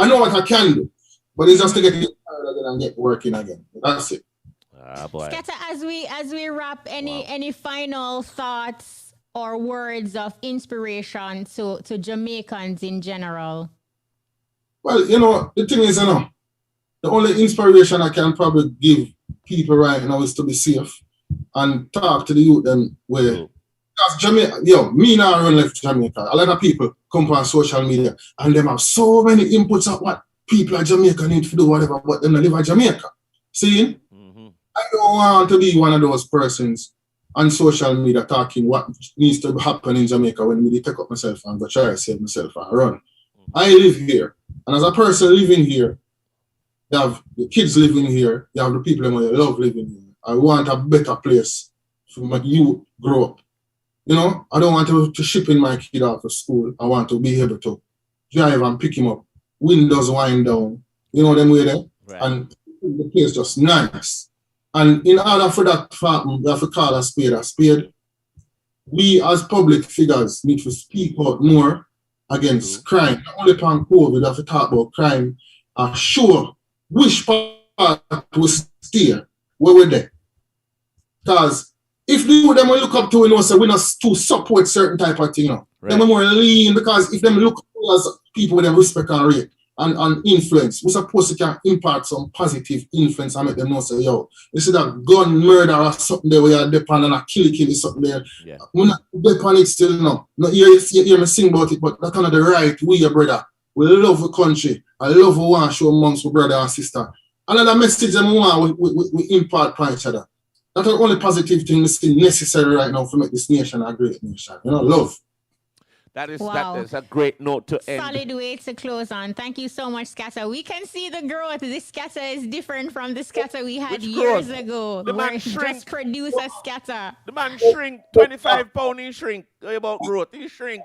know what I can do. But it's just to get it again and get working again. That's it. Boy. Skatta, as we wrap, any final thoughts or words of inspiration to Jamaicans in general? Well, you know, the thing is, you know, the only inspiration I can probably give people right now is to be safe and talk to the youth them where because Jamaica, me now run left Jamaica. A lot of people come on social media and them have so many inputs of what people at Jamaica need to do, whatever, but them not live in Jamaica. See? I don't want to be one of those persons on social media talking what needs to happen in Jamaica when we take up myself and go try to save myself and run. I live here. And as a person living here, you have the kids living here, you have the people who you love living here. I want a better place for my youth grow up. You know, I don't want to ship in my kid out of school. I want to be able to drive and pick him up. Windows wind down. You know them way there? Right. And the place just nice. And in order for that to happen, we have to call a spade a spade. We as public figures need to speak out more against crime. Not only upon COVID, we have to talk about crime and show which part we steer where we're there. Because if they them look up to, you know, so we not to support certain type of thing, you know. Right. Them are more lean because if them look up as people with them respect and rate and influence, we're supposed to can impart some positive influence and make them know, say, yo, you see that gun murder or something there where you're dependent on a kill is something there. Yeah. We're not dependent still, no. Not hear me sing about it, but that's kind of the right way, brother. We love the country. I love we want to show amongst my brother and sister. Another message that we want, we impart upon each other. That's the only positive thing we see necessary right now to make this nation a great nation. You know, love. That is a great note to end. Solid way to close on. Thank you so much, Skatta. We can see the growth. This Skatta is different from the Skatta we had years ago. The man just produce a Skatta. The man shrink 25 pounds. He shrink about growth. He shrink.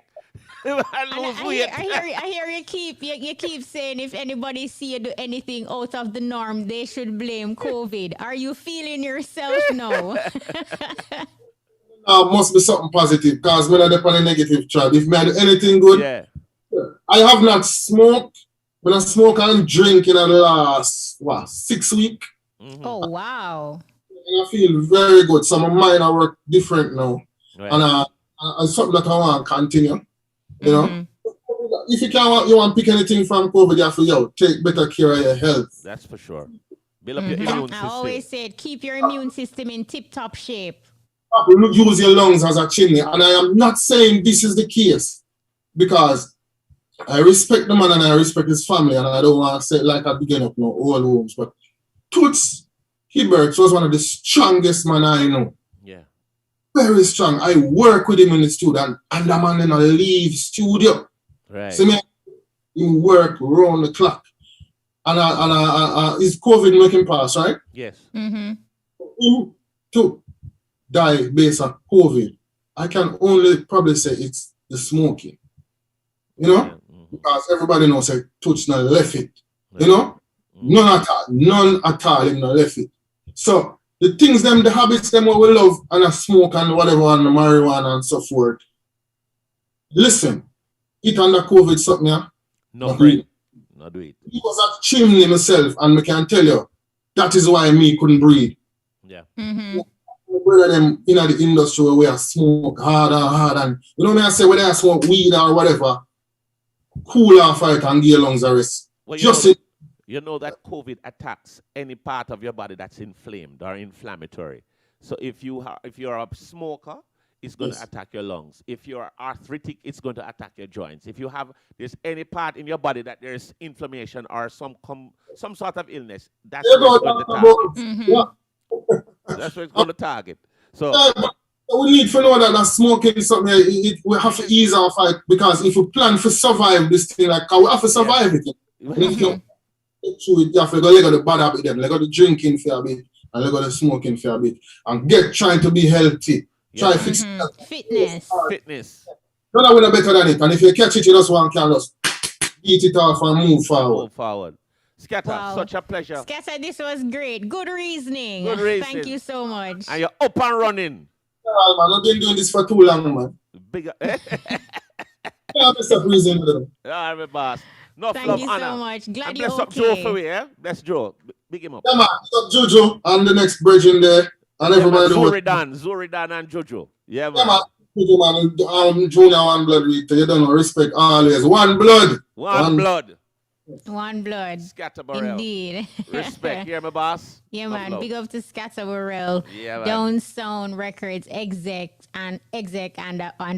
I hear you keep saying if anybody see you do anything out of the norm, they should blame COVID. Are you feeling yourself now? Must be something positive because when I dip on a negative track, if I do anything good, I have not smoked. When I smoke and drink in the last 6 weeks. Mm-hmm. Oh wow! And I feel very good. So my mind I work different now, right. And something that I want to continue. You know, if you want to pick anything from COVID, you have to take better care of your health. That's for sure. Build up your immune system. I always said keep your immune system in tip-top shape. Use your lungs as a chimney, and I am not saying this is the case because I respect the man and I respect his family, and I don't want to say it like I begin up no old homes, but Toots Hibbert was one of the strongest men I know. Yeah. Very strong. I work with him in the studio, and the man didn't leave studio. Right. See me, he work around the clock. And is COVID making pass, right? Yes. Mm-hmm. Him too die based on COVID. I can only probably say it's the smoking. You know? Yeah. Because everybody knows that Toots not left it. Right. You know? None at all him not left it. So the things them, the habits them what we love and a smoke and whatever and the marijuana and so forth. Listen, it under COVID something, yeah? No breathe. No do it. He was a chimney myself and I can tell you that is why me couldn't breathe. Yeah. Brother them in the industry where we are smoke hard and hard and you know me I say when they smoke weed or whatever, cool off it and give your lungs a rest. Well, you know that COVID attacks any part of your body that's inflamed or inflammatory. So if you're a smoker, it's going to attack your lungs. If you're arthritic, it's going to attack your joints. If there's any part in your body that there's inflammation or some sort of illness, that's what it's going to target. That's what it's going to target. So we need to know that smoking is something we have to ease our fight because if we plan to survive this thing, like we have to survive it. And if you you have to go let go the bad habit them, let go the drinking for a bit, and let go the smoking for a bit, and trying to be healthy. Try to fix fitness. No, that we're better than it. And if you catch it, you just want to just eat it off and move forward. Skatta, such a pleasure. Skatta, this was great. Good reasoning. Thank you so much. And you're up and running. Yeah, man, I've been doing this for too long, man. Big. Stop reasoning with them. All right, boss. Thank you so much. Glad you're okay. Bless up Joe for me, yeah? Bless Joe. Big him up. Yeah, man. Bless up Juju and the next bridge in there. And everybody Zurie, Donn, and Juju. Yeah, man. Yeah, man. Juju, man. Junior One Blood week. You don't know. Respect always. One blood. One blood. One blood. Burrell. Indeed. Respect. Hear me, boss? Yeah, man. Love. Big up to Burrell. Yeah, man. Donn Sound Records exec and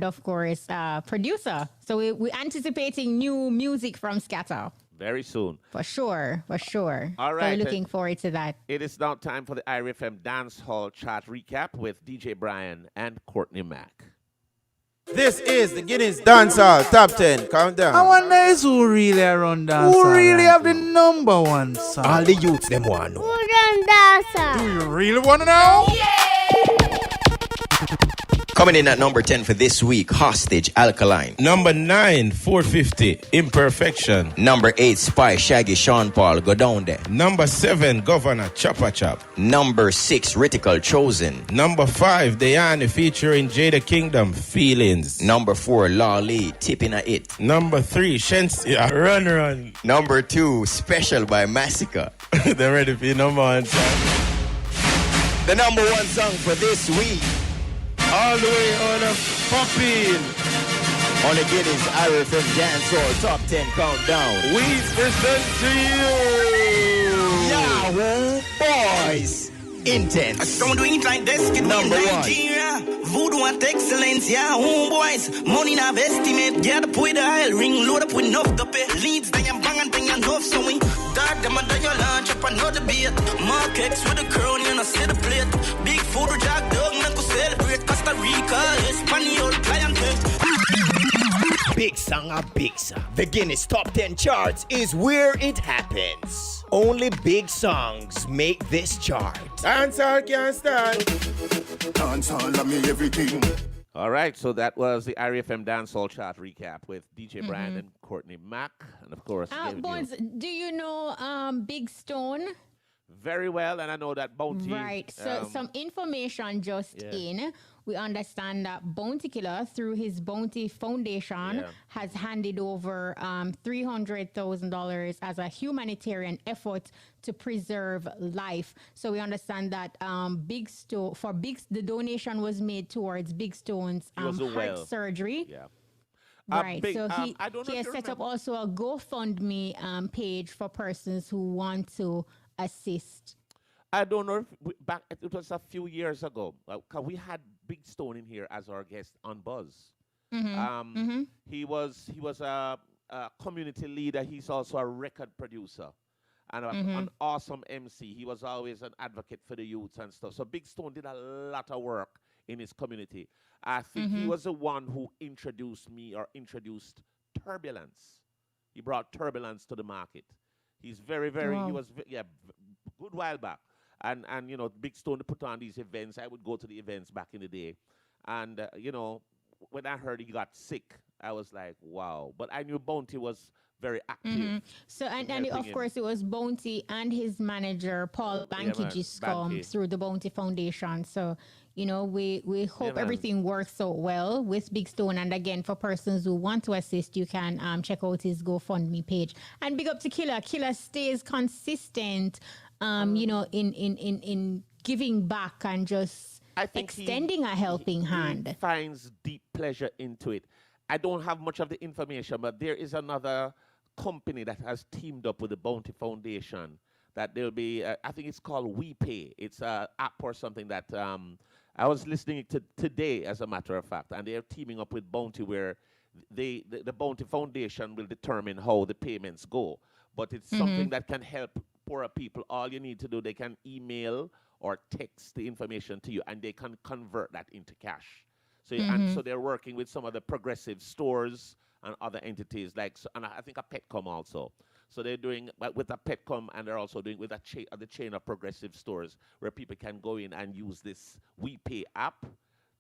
of course producer. So we're anticipating new music from Skatta. Very soon. For sure. All right. So looking forward to that. It is now time for the IRFM Dance Hall Chart Recap with DJ Brian and Courtney Mack. This is the Guinness Dancehall Top 10 Countdown. I wonder who really run dancehall. Who really have the number one song? All the youths them want to know. Who run dancehall? Do you really want to know? Yeah! Coming in at number 10 for this week, Hostage, Alkaline. Number 9, 450, Imperfection. Number 8, Spy, Shaggy, Sean Paul, Go Down There. Number 7, Governor, Chopper Chop. Number 6, Ritical, Chosen. Number 5, Diane featuring Jada Kingdom, Feelings. Number 4, Law Lee, Tipping a It. Number 3, Shensia, Run. Number 2, Special by Massacre. They're ready for your number 1 song. The number 1 song for this week. All the way on a popping. On the Guinness IRFM Dancehall Top 10 Countdown. We present to you Yahoo Boys. Intense. Don't do it like this. Get number 1. Nigeria. Voodoo at excellence. Yahoo Boys. Money in have estimate. Get up with the oil ring. Load up with enough to pay. Leads they am bang and they enough. So we start them and your lunch up another beat. Mark X with a crown and a set of plate. Big food jack dog. Make us celebrate. Costa Rica. Espanol clientele. Big song, a big song. The Guinness Top 10 charts is where it happens. Only big songs make this chart. Dancehall can't stand. Dancehall, I mean everything. All right, so that was the IRFM Dancehall Chart Recap with DJ Brian and Courtney Mack. And of course, Bones, do you know Big Stone? Very well, and I know that Bounty. Right, so some information just in. We understand that Bounty Killer, through his Bounty Foundation, has handed over $300,000 as a humanitarian effort to preserve life. So we understand that the donation was made towards Big Stone's heart surgery. Yeah. Right, so he has set up also a GoFundMe page for persons who want to assist. I don't know if it was a few years ago. We had Big Stone in here as our guest on Buzz. He was a community leader. He's also a record producer and an awesome MC. He was always an advocate for the youths and stuff. So Big Stone did a lot of work in his community. I think he was the one who introduced Turbulence. He brought Turbulence to the market. He's very, he was good while back. And you know, Big Stone put on these events. I would go to the events back in the day. And, you know, when I heard he got sick, I was like, wow. But I knew Bounty was very active. So, and of course, it was Bounty and his manager, Paul Bankijiscom, through the Bounty Foundation. So, you know, we hope everything works out well with Big Stone. And again, for persons who want to assist, you can check out his GoFundMe page. And big up to Killer. Killer stays consistent. You know, in giving back and just extending a helping hand. He finds deep pleasure into it. I don't have much of the information, but there is another company that has teamed up with the Bounty Foundation that there'll be, I think it's called WePay. It's an app or something that I was listening to today, as a matter of fact, and they're teaming up with Bounty where the Bounty Foundation will determine how the payments go. But it's something that can help poorer people. All you need to do, they can email or text the information to you, and they can convert that into cash. So, and so they're working with some of the progressive stores and other entities, and I think a Petcom also. So they're doing with a Petcom, and they're also doing with the chain of progressive stores where people can go in and use this WePay app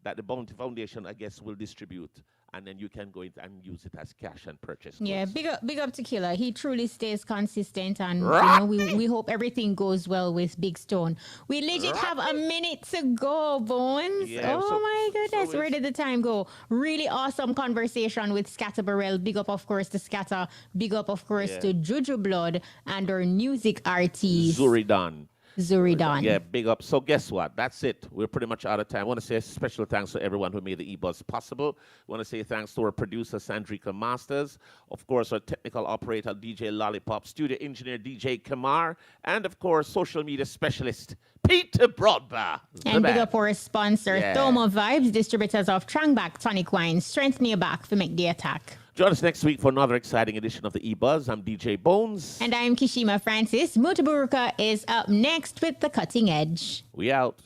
that the Bounty Foundation, I guess, will distribute. And then you can go in and use it as cash and purchase goods. Yeah, big up to Killer. He truly stays consistent, and we hope everything goes well with Big Stone. We legit have a minute to go, Bones. Yeah, my goodness, where did the time go? Really awesome conversation with Skatta Burrell. Big up, of course, to Skatta. Big up, of course, to Juju Blood and our music artist Zurie Donn. Donn. Yeah, big up. So guess what? That's it. We're pretty much out of time. I want to say a special thanks to everyone who made the EBUZZ possible. I want to say thanks to our producer, Sandrika Masters. Of course, our technical operator, DJ Lollipop. Studio engineer, DJ Kamar. And, of course, social media specialist, Peter Broadbar. And big up our sponsor, Thomo Vibes, distributors of Trangback Tonic Wine. Strengthen your back for make the attack. Join us next week for another exciting edition of the EBUZZ. I'm DJ Bones. And I'm Kishima Francis. Mutaburuka is up next with The Cutting Edge. We out.